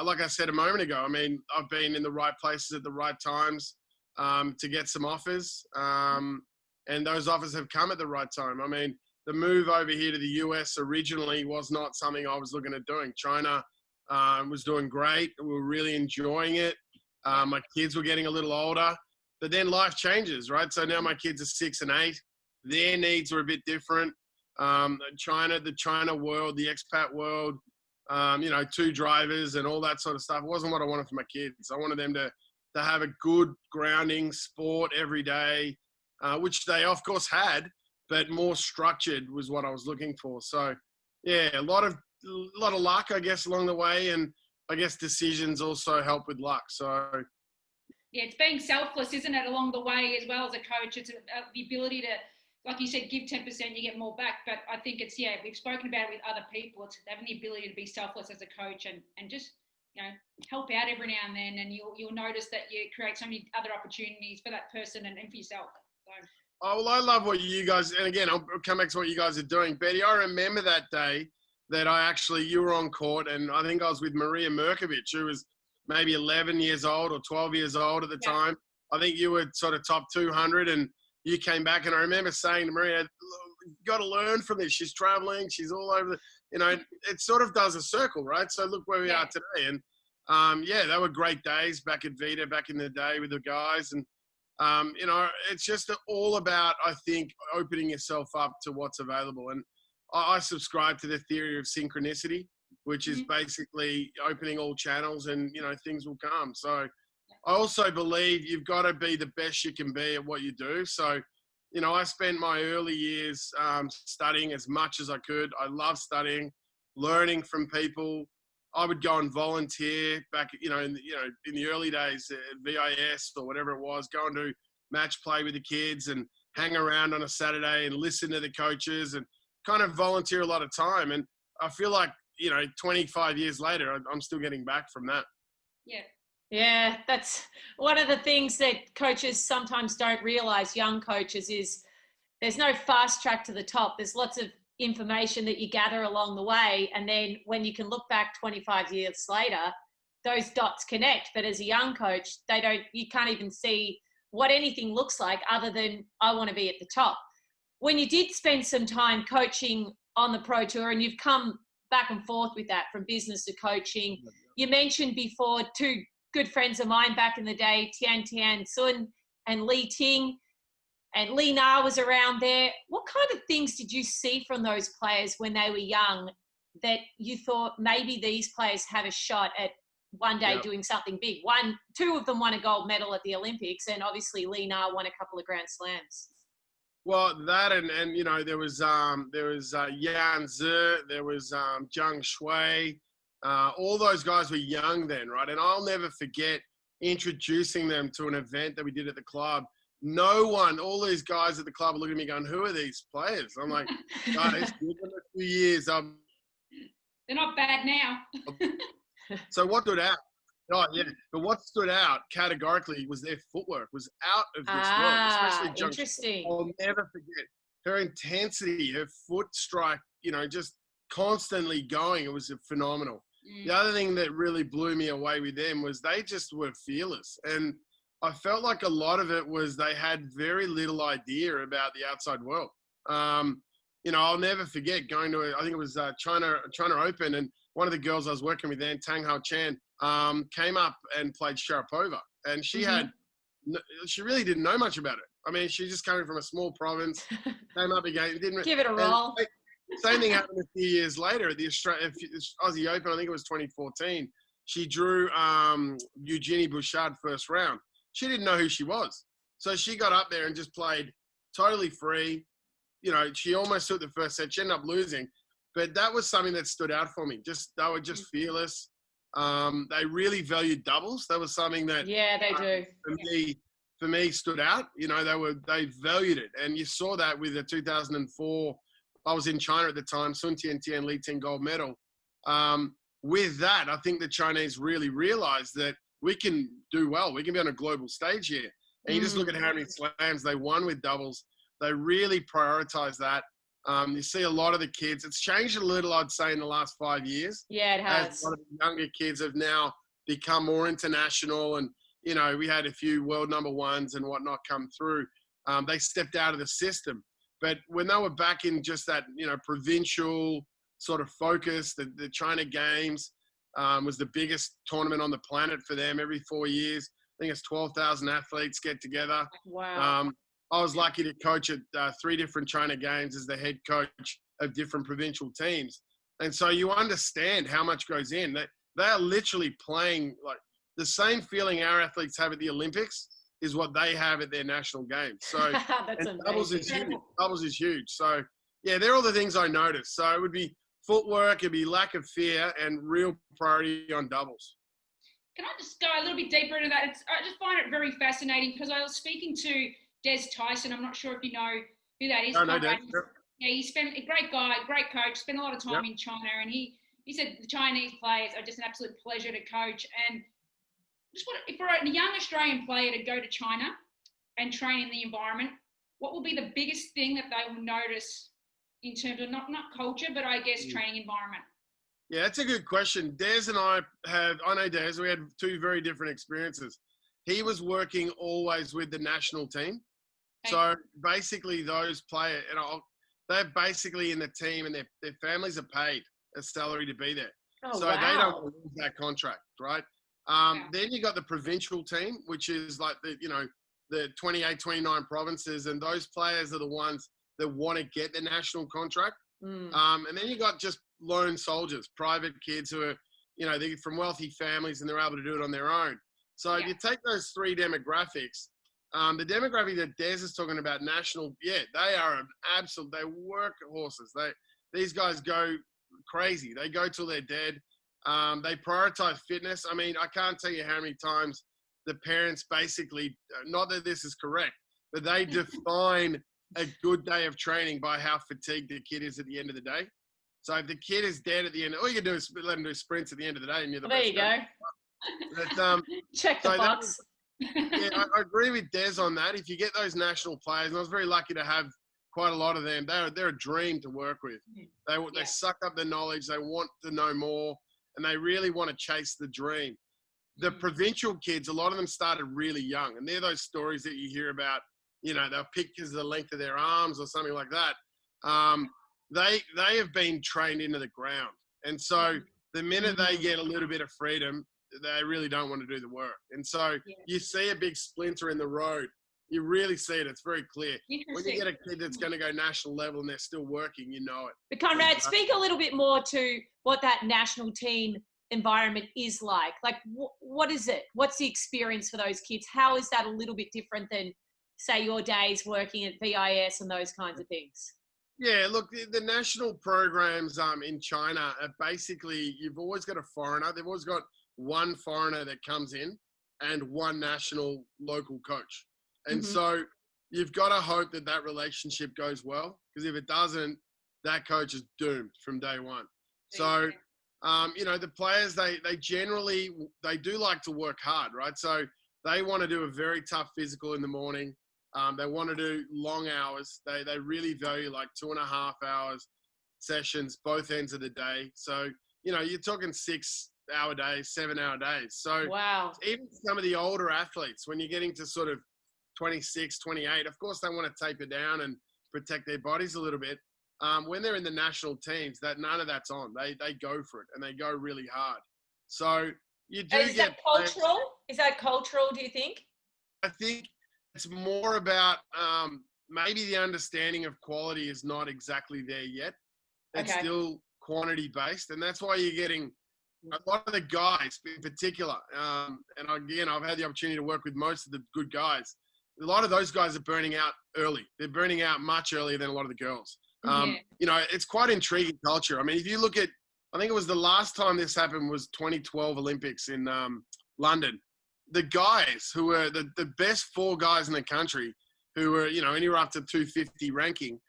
like I said a moment ago, I mean, I've been in the right places at the right times to get some offers, and those offers have come at the right time. I mean, the move over here to the US originally was not something I was looking at doing. China was doing great. We were really enjoying it. My kids were getting a little older, but then life changes, right? So now my kids are 6 and 8. Their needs are a bit different. The China world, the expat world, 2 drivers and all that sort of stuff. It wasn't what I wanted for my kids. I wanted them to have a good grounding sport every day, which they of course had, but more structured was what I was looking for. So yeah, a lot of luck, I guess, along the way. And I guess decisions also help with luck. So yeah, it's being selfless, isn't it, along the way as well as a coach. It's the ability to, like you said, give 10%, you get more back. But I think it's, we've spoken about it with other people. It's having the ability to be selfless as a coach and just, help out every now and then. And you'll notice that you create so many other opportunities for that person and for yourself. So. Oh, well, I love what you guys, and again, I'll come back to what you guys are doing. Betty, I remember that day that you were on court, and I think I was with Maria Merkovich, who was maybe 11 years old or 12 years old at the time. I think you were sort of top 200, and you came back, and I remember saying to Maria, you've got to learn from this. She's traveling. She's all over. It sort of does a circle, right? So look where we are today. And, they were great days back at Vita, back in the day with the guys. And, it's just all about, I think, opening yourself up to what's available. And I subscribe to the theory of synchronicity, which is basically opening all channels and, things will come. So I also believe you've got to be the best you can be at what you do. So, I spent my early years studying as much as I could. I love studying, learning from people. I would go and volunteer back, in the early days at VIS or whatever it was, go and do match play with the kids and hang around on a Saturday and listen to the coaches and kind of volunteer a lot of time. And I feel like, 25 years later, I'm still getting back from that. Yeah. Yeah, that's one of the things that coaches sometimes don't realize, young coaches, is there's no fast track to the top. There's lots of information that you gather along the way. And then when you can look back 25 years later, those dots connect. But as a young coach, you can't even see what anything looks like other than I want to be at the top. When you did spend some time coaching on the Pro Tour, and you've come back and forth with that from business to coaching, you mentioned before 2 good friends of mine back in the day, Tian Sun and Li Ting, and Li Na was around there. What kind of things did you see from those players when they were young that you thought maybe these players have a shot at one day doing something big? 2 of them won a gold medal at the Olympics, and obviously Li Na won a couple of Grand Slams. Well, that and there was Yan Zi, there was Zhang Shui. All those guys were young then, right? And I'll never forget introducing them to an event that we did at the club. All these guys at the club are looking at me going, "Who are these players?" I'm like, "Guys, give them a few years." They're not bad now. So what stood out? Oh, yeah. But what stood out categorically was their footwork was out of this world, especially Zhang. Interesting. I'll never forget her intensity, her foot strike, just constantly going. It was phenomenal. The other thing that really blew me away with them was they just were fearless. And I felt like a lot of it was they had very little idea about the outside world. I'll never forget going to, I think it was China Open, and one of the girls I was working with then, Tang Hao Chan, came up and played Sharapova. And she she really didn't know much about it. I mean, she just coming from a small province, came up again, didn't give it a roll. Same thing happened a few years later at the Aussie Open. I think it was 2014. She drew Eugenie Bouchard first round. She didn't know who she was, so she got up there and just played totally free. She almost took the first set. She ended up losing, but that was something that stood out for me. They were just fearless. They really valued doubles. That was something that they do. For me stood out. They valued it, and you saw that with the 2004. I was in China at the time. Sun Tian, Li Ting gold medal. With that, I think the Chinese really realized that we can do well. We can be on a global stage here. And you just look at how many slams they won with doubles. They really prioritize that. You see a lot of the kids. It's changed a little, I'd say, in the last 5 years. Yeah, it has. As a lot of the younger kids have now become more international. And, we had a few world number ones and whatnot come through. They stepped out of the system. But when they were back in just that, provincial sort of focus, the China Games was the biggest tournament on the planet for them every 4 years. I think it's 12,000 athletes get together. Wow. I was lucky to coach at 3 different China Games as the head coach of different provincial teams. And so you understand how much goes in. They are literally playing like the same feeling our athletes have at the Olympics is what they have at their national games. So That's doubles amazing. is huge. So yeah, they're all the things I noticed. So it would be footwork, it'd be lack of fear, and real priority on doubles. Can I just go a little bit deeper into that? I just find it very fascinating because I was speaking to Des Tyson. I'm not sure if you know who that is. Oh, no, Des. Yeah, he spent a great guy, great coach, spent a lot of time in China, and he said the Chinese players are just an absolute pleasure to coach. And just for a young Australian player to go to China and train in the environment, what will be the biggest thing that they will notice in terms of not culture, but I guess training environment? Yeah, that's a good question. Des and I know Des, we had 2 very different experiences. He was working always with the national team. Okay. So basically those players, they're basically in the team and their families are paid a salary to be there. Oh, so wow. They don't lose that contract, right? Then you got the provincial team, which is like the 28, 29 provinces, and those players are the ones that want to get the national contract. And then you got just lone soldiers, private kids who are, they're from wealthy families and they're able to do it on their own. So if you take those 3 demographics, the demographic that Des is talking about, national, they are they work horses. These guys go crazy. They go till they're dead. They prioritize fitness. I mean, I can't tell you how many times the parents basically, not that this is correct, but they define a good day of training by how fatigued the kid is at the end of the day. So if the kid is dead at the end, all you can do is let them do sprints at the end of the day, and you're the There best you go. But, Check the so box. yeah, I agree with Des on that. If you get those national players, and I was very lucky to have quite a lot of them, they're a dream to work with. They suck up the knowledge, they want to know more, and they really want to chase the dream. The provincial kids, a lot of them started really young, and they're those stories that you hear about, you know, they're picked because of the length of their arms or something like that. They have been trained into the ground. And so the minute they get a little bit of freedom, they really don't want to do the work. And so you see a big splinter in the road. You really see it. It's very clear. When you get a kid that's going to go national level and they're still working, you know it. But Conrad, speak a little bit more to what that national team environment is like. Like, what is it? What's the experience for those kids? How is that a little bit different than, say, your days working at VIS and those kinds of things? Yeah, look, the national programs in China are basically, you've always got a foreigner. They've always got one foreigner that comes in and one national local coach. And so you've got to hope that that relationship goes well, because if it doesn't, that coach is doomed from day one. So, you know, the players, they generally, they do like to work hard, right? So they want to do a very tough physical in the morning. They want to do long hours. They really value like 2.5 hours sessions, both ends of the day. So, you know, you're talking 6-hour days, 7-hour days. So wow. Even some of the older athletes, when you're getting to sort of 26, 28, of course they want to taper down and protect their bodies a little bit. When they're in the national teams, that none of that's on. They go for it, and they go really hard. So you do Is that cultural? Is that cultural, do you think? I think it's more about maybe the understanding of quality is not exactly there yet. It's still quantity based, and that's why you're getting a lot of the guys in particular. And again, I've had the opportunity to work with most of the good guys. A lot of those guys are burning out early. They're burning out much earlier than a lot of the girls. You know, it's quite intriguing culture. I mean, if you look at, I think it was the last time this happened was 2012 Olympics in London. The guys who were the best 4 guys in the country, who were, you know, anywhere up to 250 ranking,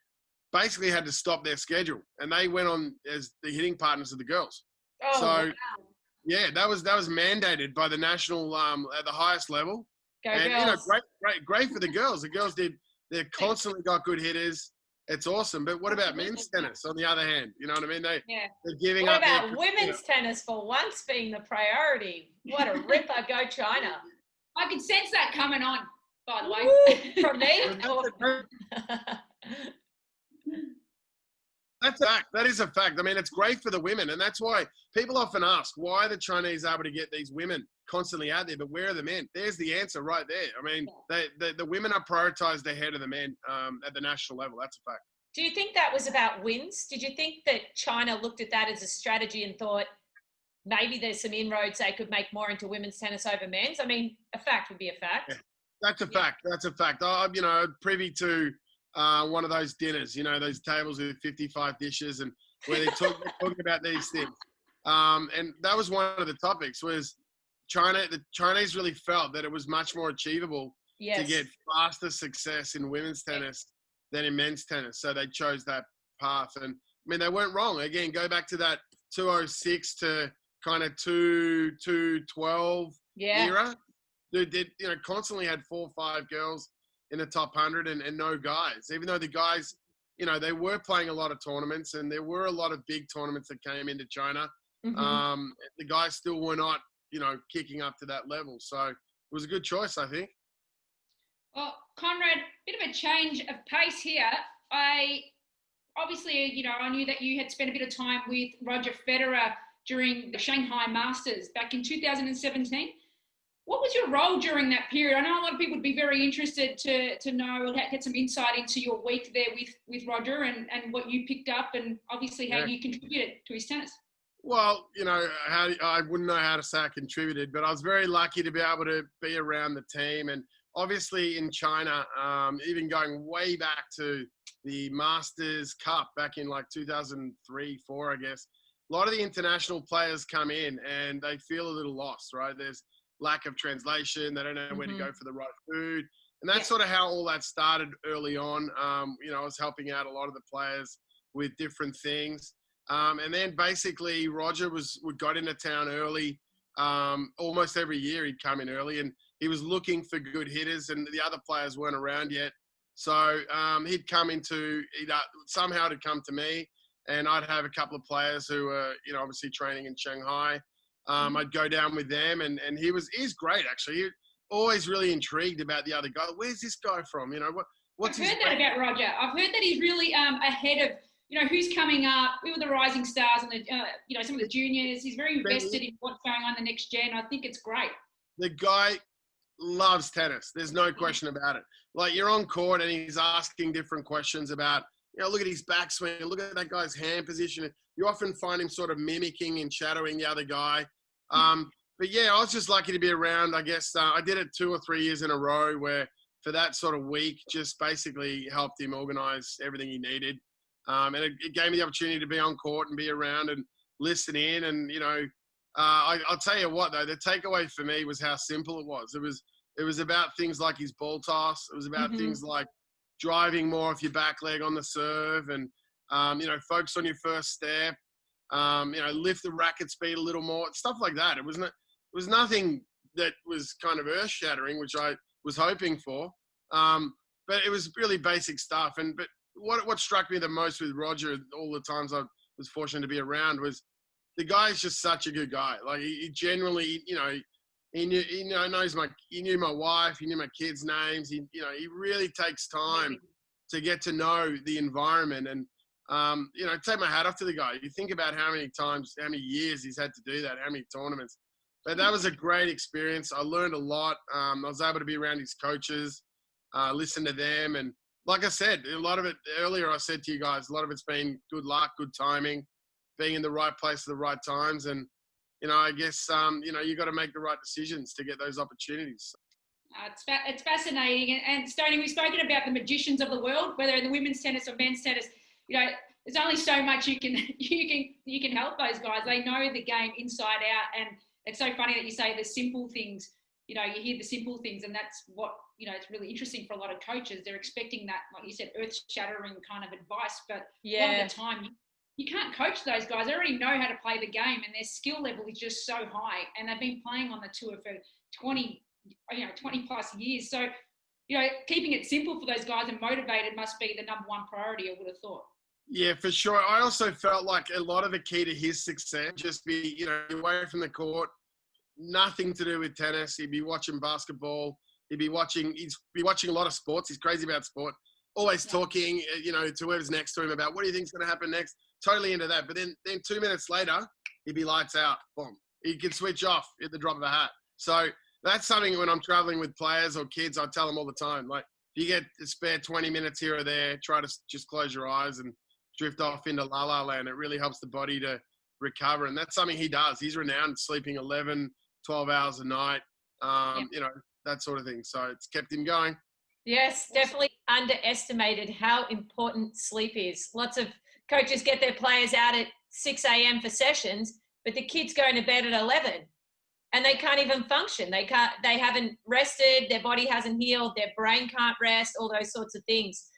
basically had to stop their schedule, and they went on as the hitting partners of the girls. Oh, so wow. yeah, that was mandated by the national at the highest level. Go and girls. You know, great for the girls. The girls they've constantly got good hitters. It's awesome. But what about men's tennis on the other hand? You know what I mean? They're giving what up. What about women's tennis for once being the priority? What a ripper. Go China. I could sense that coming on, by the way. From me? That's a fact. That is a fact. I mean, it's great for the women. And that's why people often ask, why are the Chinese able to get these women constantly out there, but where are the men? There's the answer right there. I mean, the women are prioritized ahead of the men at the national level. That's a fact. Do you think that was about wins? Did you think that China looked at that as a strategy and thought maybe there's some inroads they could make more into women's tennis over men's? I mean, a fact would be a fact. Yeah, that's a fact. That's a fact. I'm, you know, privy to one of those dinners, you know, those tables with 55 dishes, and where they're talking about these things. And that was one of the topics, was the Chinese really felt that it was much more achievable to get faster success in women's tennis than in men's tennis. So they chose that path. And I mean, they weren't wrong. Again, go back to that 206 to kind of 212 era. Dude, you know, constantly had 4 or 5 girls in the top 100 and no guys. Even though the guys, you know, they were playing a lot of tournaments, and there were a lot of big tournaments that came into China. The guys still were not, you know, kicking up to that level. So it was a good choice, I think. Well, Conrad, bit of a change of pace here. Obviously, you know, I knew that you had spent a bit of time with Roger Federer during the Shanghai Masters back in 2017. What was your role during that period? I know a lot of people would be very interested to know or get some insight into your week there with Roger and what you picked up, and obviously how you contributed to his tennis. Well, you know, I wouldn't know how to say I contributed, but I was very lucky to be able to be around the team. And obviously in China, even going way back to the Masters Cup back in like 2003, 4, I guess, a lot of the international players come in and they feel a little lost, right? There's lack of translation. They don't know where to go for the right food. And that's sort of how all that started early on. You know, I was helping out a lot of the players with different things. And then basically Roger got into town early. Almost every year he'd come in early, and he was looking for good hitters, and the other players weren't around yet. So he'd come somehow to come to me, and I'd have a couple of players who were, you know, obviously training in Shanghai. I'd go down with them, and he's great, actually. He always really intrigued about the other guy. Where's this guy from? You know, what's I've his... heard that about Roger. I've heard that he's really ahead of, you know, who's coming up, who are the rising stars and the, you know, some of the juniors. He's very invested in what's going on in the next gen. I think it's great. The guy loves tennis. There's no question about it. Like, you're on court and he's asking different questions about, you know, look at his backswing, look at that guy's hand position. You often find him sort of mimicking and shadowing the other guy. But yeah, I was just lucky to be around. I guess I did it 2 or 3 years in a row, where for that sort of week, just basically helped him organize everything he needed. And it gave me the opportunity to be on court and be around and listen in. And, you know, I'll tell you what, though, the takeaway for me was how simple it was. It was about things like his ball toss. It was about things like driving more off your back leg on the serve, and, you know, focus on your first step, you know, lift the racket speed a little more, stuff like that. It was nothing that was kind of earth shattering, which I was hoping for. But it was really basic stuff. But what struck me the most with Roger, all the times I was fortunate to be around, was the guy is just such a good guy. Like, he generally, you know, he knew my wife, he knew my kids' names. He really takes time to get to know the environment. And, you know, take my hat off to the guy. You think about how many years he's had to do that, how many tournaments. But that was a great experience. I learned a lot. I was able to be around his coaches, listen to them. And like I said, a lot of it earlier, I said to you guys, a lot of it's been good luck, good timing, being in the right place at the right times. And, you know, I guess, you know, you got to make the right decisions to get those opportunities. It's fascinating. And Stoney, we've spoken about the magicians of the world, whether in the women's tennis or men's tennis. You know, there's only so much you can help those guys. They know the game inside out. And it's so funny that you say the simple things. You know, you hear the simple things, and that's what, you know, it's really interesting for a lot of coaches. They're expecting that, like you said, earth-shattering kind of advice, but a lot of the time you can't coach those guys. They already know how to play the game, and their skill level is just so high, and they've been playing on the tour for 20 plus years. So, you know, keeping it simple for those guys and motivated must be the number one priority, I would have thought. Yeah, for sure. I also felt like a lot of the key to his success, just be, you know, away from the court, nothing to do with tennis. He'd be watching basketball. He'd be watching a lot of sports. He's crazy about sport. Always talking, you know, to whoever's next to him about what do you think's going to happen next. Totally into that. But then 2 minutes later, he'd be lights out. Boom. He could switch off at the drop of a hat. So that's something when I'm traveling with players or kids, I tell them all the time. Like, if you get a spare 20 minutes here or there, try to just close your eyes and drift off into la la land. It really helps the body to recover. And that's something he does. He's renowned sleeping 11, 12 hours a night, you know, that sort of thing. So it's kept him going. Yes, definitely underestimated how important sleep is. Lots of coaches get their players out at 6 a.m. for sessions, but the kids going to bed at 11 and they can't even function. They haven't rested, their body hasn't healed, their brain can't rest, all those sorts of things.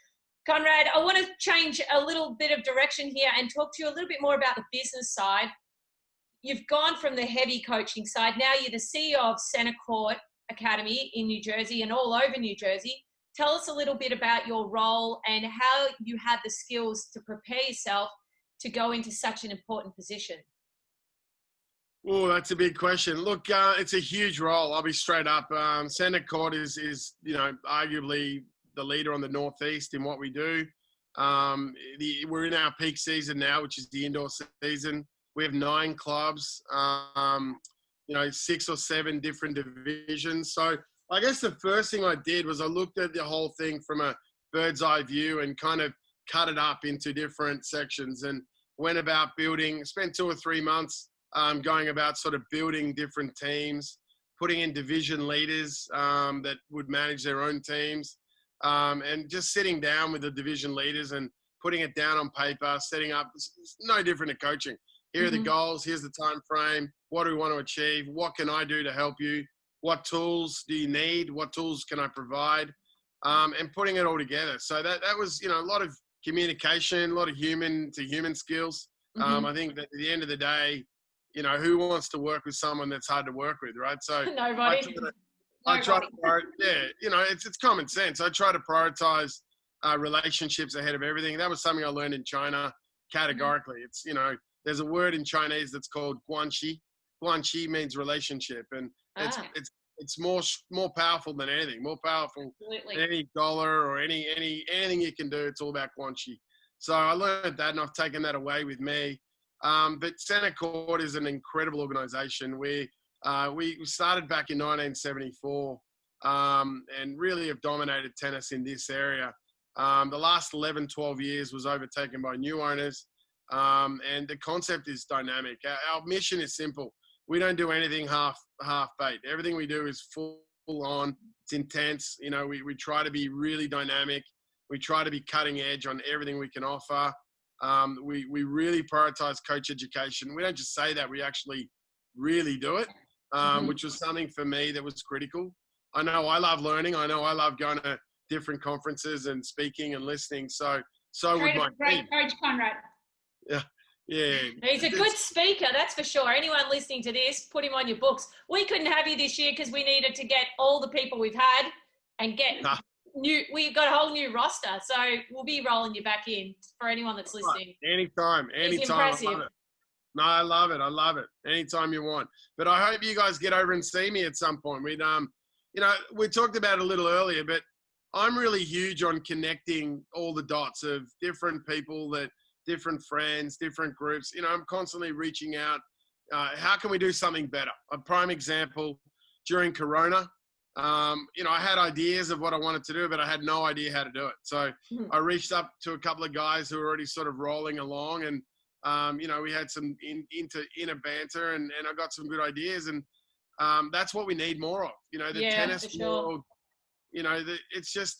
Conrad, I want to change a little bit of direction here and talk to you a little bit more about the business side. You've gone from the heavy coaching side. Now you're the CEO of Center Court Academy in New Jersey and all over New Jersey. Tell us a little bit about your role and how you had the skills to prepare yourself to go into such an important position. Oh, that's a big question. Look, it's a huge role. I'll be straight up. Center Court is, you know, arguably the leader on the Northeast in what we do. We're in our peak season now, which is the indoor season. We have 9 clubs, you know, 6 or 7 different divisions. So I guess the first thing I did was I looked at the whole thing from a bird's eye view and kind of cut it up into different sections and went about spent 2 or 3 months going about sort of building different teams, putting in division leaders that would manage their own teams, and just sitting down with the division leaders and putting it down on paper, setting up. It's no different to coaching. Here are the goals. Here's the time frame. What do we want to achieve? What can I do to help you? What tools do you need? What tools can I provide? and putting it all together. So that was, a lot of communication, a lot of human to human skills. Mhm. I think that at the end of the day, who wants to work with someone that's hard to work with, right? So Nobody. I try to, Nobody. it's common sense. I try to prioritize relationships ahead of everything. That was something I learned in China categorically. It's, there's a word in Chinese that's called guanxi. Guanxi means relationship, and Ah, it's more powerful than anything, more powerful Absolutely. than any dollar or anything you can do. It's all about guanxi. So I learned that, and I've taken that away with me. But Center Court is an incredible organization. We started back in 1974 and really have dominated tennis in this area. The last 11, 12 years was overtaken by new owners. And the concept is dynamic. Our mission is simple. We don't do anything half-baked. Everything we do is full on. It's intense. We try to be really dynamic. We try to be cutting edge on everything we can offer. We really prioritize coach education. We don't just say that, we actually really do it, which was something for me that was critical. I know I love learning. I know I love going to different conferences and speaking and listening. So would my Great team. coach, Conrad. Yeah. he's a good speaker, that's for sure. Anyone listening to this, put him on your books. We couldn't have you this year because we needed to get all the people we've had and get Nah. we've got a whole new roster. So we'll be rolling you back in for anyone that's listening. Anytime. He's I impressive. love it. No, I love it. Anytime you want. But I hope you guys get over and see me at some point. We talked about it a little earlier, but I'm really huge on connecting all the dots of different people, different friends, different groups. I'm constantly reaching out. How can we do something better? A prime example, during Corona, I had ideas of what I wanted to do, but I had no idea how to do it. So I reached up to a couple of guys who were already sort of rolling along, and we had some inner banter, and I got some good ideas, and that's what we need more of. The tennis for sure. world. It's just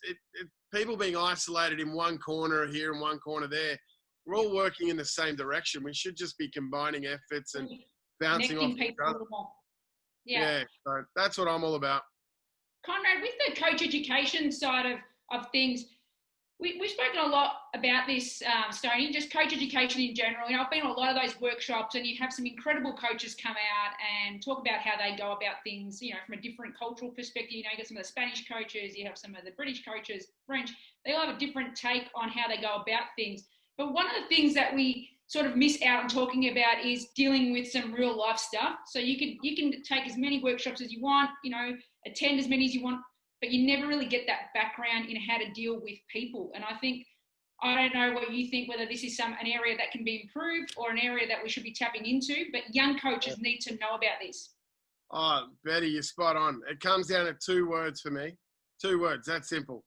people being isolated in one corner here and one corner there. We're all working in the same direction. We should just be combining efforts and bouncing Connecting off each people a other. little more. Yeah. So that's what I'm all about. Conrad, with the coach education side of things, we've spoken a lot about this, Stoney, just coach education in general. I've been to a lot of those workshops, and you have some incredible coaches come out and talk about how they go about things, from a different cultural perspective. You get some of the Spanish coaches, you have some of the British coaches, French. They all have a different take on how they go about things. But one of the things that we sort of miss out on talking about is dealing with some real life stuff. So you can take as many workshops as you want, attend as many as you want, but you never really get that background in how to deal with people. And I don't know what you think, whether this is an area that can be improved or an area that we should be tapping into, but young coaches need to know about this. Oh, Betty, you're spot on. It comes down to 2 words for me. 2 words, that's simple.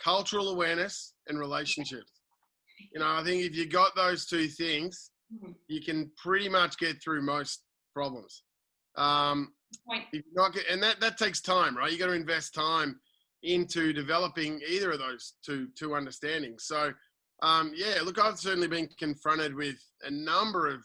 Cultural awareness and relationships. I think if you got those 2 things, you can pretty much get through most problems. If and that takes time, right? You got to invest time into developing either of those two understandings. So, look, I've certainly been confronted with a number of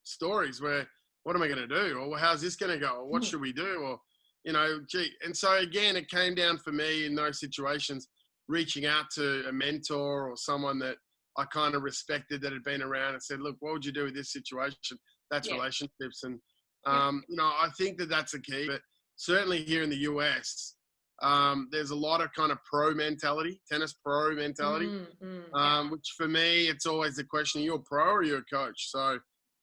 stories where, what am I going to do? Or how's this going to go? Or what should we do? Or, and so again, it came down for me in those situations, reaching out to a mentor or someone that I kind of respected that had been around and said, look, what would you do with this situation? That's relationships. And, I think that's a key, but certainly here in the US, there's a lot of kind of pro mentality, tennis pro mentality, which for me, it's always the question, are you a pro or are you a coach? So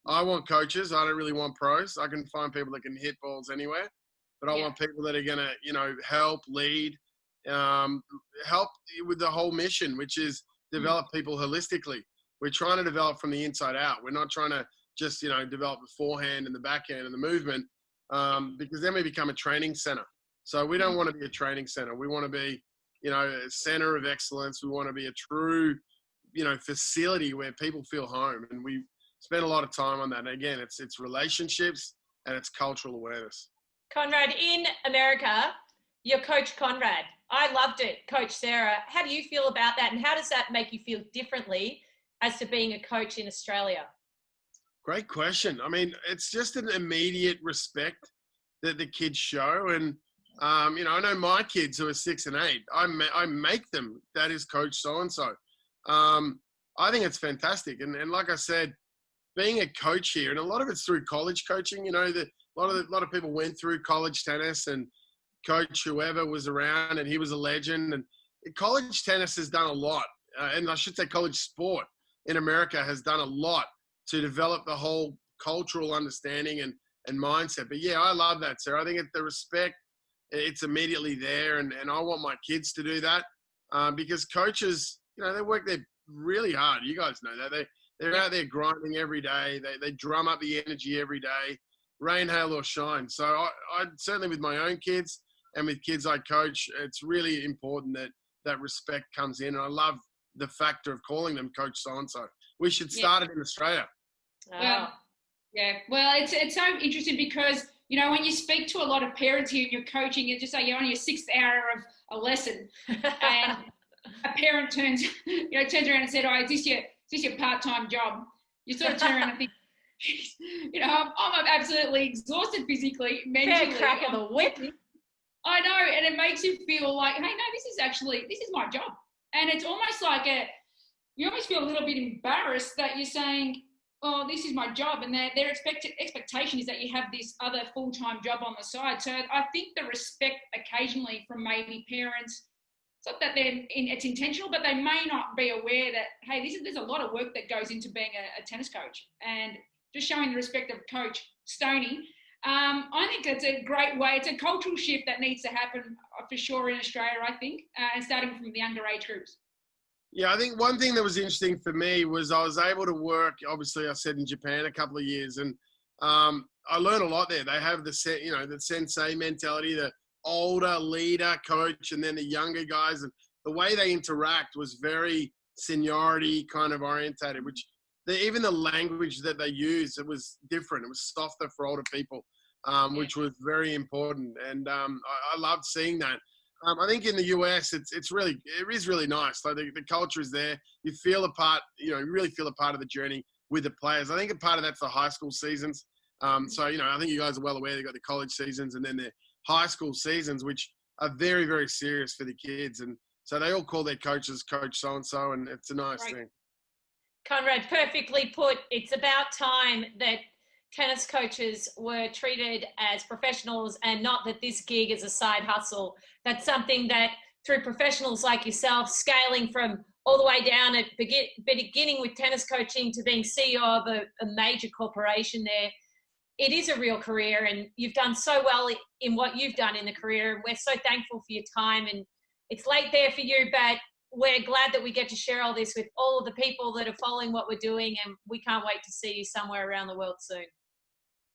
I want coaches. I don't really want pros. I can find people that can hit balls anywhere, but I want people that are going to, help, lead, help with the whole mission, which is develop people holistically. We're trying to develop from the inside out. We're not trying to just, develop the forehand and the backhand and the movement, because then we become a training center. So we don't want to be a training center. We want to be, a center of excellence. We want to be a true, facility where people feel home. And we spend a lot of time on that. And again, it's relationships and it's cultural awareness. Conrad, in America, you're Coach Conrad. I loved it, Coach Sarah. How do you feel about that? And how does that make you feel differently as to being a coach in Australia? Great question. I mean, it's just an immediate respect that the kids show. And You know, I know my kids who are 6 and 8. I make them. That is Coach so and so. I think it's fantastic. And like I said, being a coach here, and a lot of it's through college coaching. You know, a lot of people went through college tennis, and Coach whoever was around, and he was a legend. And college tennis has done a lot, and I should say college sport in America has done a lot to develop the whole cultural understanding and mindset. But yeah, I love that, Sarah. I think the respect, it's immediately there, and I want my kids to do that because coaches, you know, they work there really hard. You guys know that. They're out there grinding every day. They drum up the energy every day, rain, hail, or shine. So I certainly with my own kids and with kids I coach, it's really important that respect comes in. And I love the factor of calling them Coach so-and-so. We should start it in Australia. Well, yeah. Well, it's so interesting because, you know, when you speak to a lot of parents here and you're coaching, you just say you're on your 6th hour of a lesson, and a parent turns around and said, "Oh, is this your part-time job?" You sort of turn around and think, you know, I'm absolutely exhausted physically, mentally. Fair crack of the whip. I know, and it makes you feel like, hey, no, this is my job, and it's almost like you almost feel a little bit embarrassed that you're saying, oh, this is my job, and their expectation is that you have this other full-time job on the side. So I think the respect occasionally from maybe parents, it's not that it's intentional, but they may not be aware that, hey, there's a lot of work that goes into being a tennis coach, and just showing the respect of Coach Stoney. I think it's a great way. It's a cultural shift that needs to happen for sure in Australia, I think, and starting from the underage groups. Yeah, I think one thing that was interesting for me was I was able to work, obviously I said in Japan a couple of years, and I learned a lot there. They have the sensei mentality, the older leader coach, and then the younger guys. And the way they interact was very seniority kind of orientated, which even the language that they use, it was different. It was softer for older people, which was very important. And I loved seeing that. I think in the US, it is really nice. Like the culture is there. You feel a part, you really feel a part of the journey with the players. I think a part of that's the high school seasons. So, I think you guys are well aware they've got the college seasons and then the high school seasons, which are very, very serious for the kids. And so they all call their coaches Coach so-and-so, and it's a nice thing. Conrad, perfectly put. It's about time that tennis coaches were treated as professionals and not that this gig is a side hustle. That's something that through professionals like yourself, scaling from all the way down at beginning with tennis coaching to being CEO of a major corporation there, it is a real career, and you've done so well in what you've done in the career. And we're so thankful for your time, and it's late there for you, but we're glad that we get to share all this with all of the people that are following what we're doing, and we can't wait to see you somewhere around the world soon.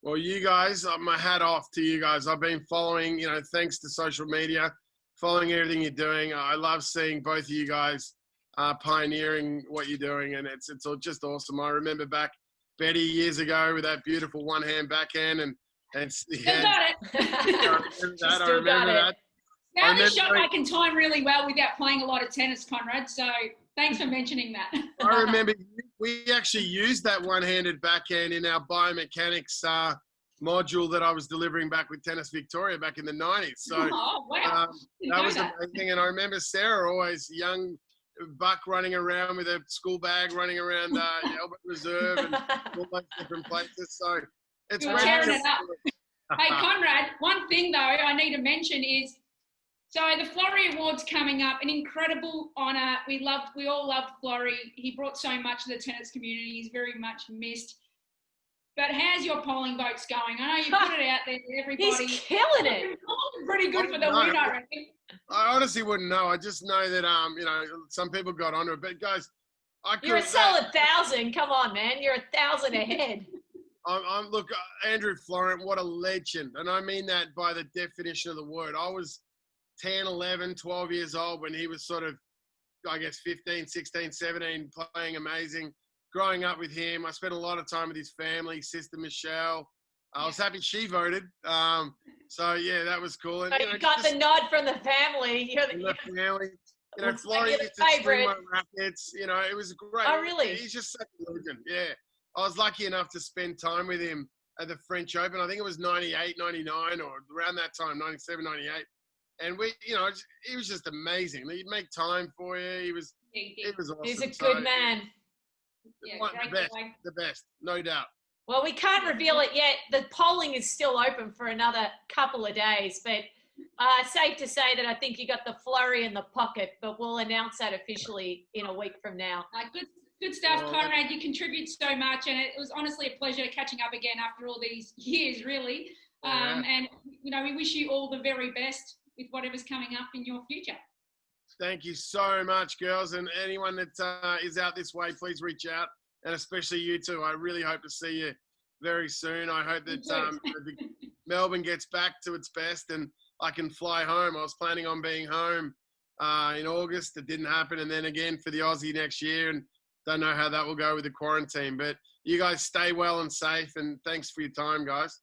Well, you guys, my hat off to you guys. I've been following, thanks to social media, following everything you're doing. I love seeing both of you guys pioneering what you're doing, and it's just awesome. I remember back Betty years ago with that beautiful one-hand backhand, and still got it. I remember that. Now the shot I can time really well without playing a lot of tennis, Conrad. So thanks for mentioning that. I remember we actually used that one-handed backhand in our biomechanics module that I was delivering back with Tennis Victoria back in the 90s. So oh, wow. That was amazing. And I remember Sarah, always young buck running around with a school bag, running around Albert Reserve and all those different places. So it's great. Hey, Conrad, one thing though I need to mention is, so the Florey Award's coming up, an incredible honour. We all loved Florey. He brought so much to the tennis community. He's very much missed. But how's your polling votes going? I know you put it out there to everybody. He's killing it. Pretty good for the winner, I reckon. I honestly wouldn't know. I just know that some people got onto it. But guys, you're a solid 1,000. Come on, man. You're 1,000 ahead. Look, Andrew Florent, what a legend. And I mean that by the definition of the word. I was 10, 11, 12 years old when he was sort of, I guess, 15, 16, 17, playing amazing. Growing up with him, I spent a lot of time with his family, sister Michelle. I was happy she voted. So, yeah, that was cool. And, you got the nod from the family. From the family. Florey used to string my rackets. It was great. Oh, really? He's just such a legend. Yeah. I was lucky enough to spend time with him at the French Open. I think it was 98, 99 or around that time, 97, 98. And we, you know, he was just amazing. He'd make time for you. He was awesome. He's a good man. Yeah, the best, no doubt. Well, we can't reveal it yet. The polling is still open for another couple of days, but safe to say that I think you got the flurry in the pocket, but we'll announce that officially in a week from now. Good stuff, Conrad. You contribute so much, and it was honestly a pleasure catching up again after all these years, really. And, you know, we wish you all the very best with whatever's coming up in your future. Thank you so much, girls. And anyone that is out this way, please reach out. And especially you two. I really hope to see you very soon. I hope that Melbourne gets back to its best and I can fly home. I was planning on being home in August. It didn't happen. And then again for the Aussie next year. And don't know how that will go with the quarantine. But you guys stay well and safe. And thanks for your time, guys.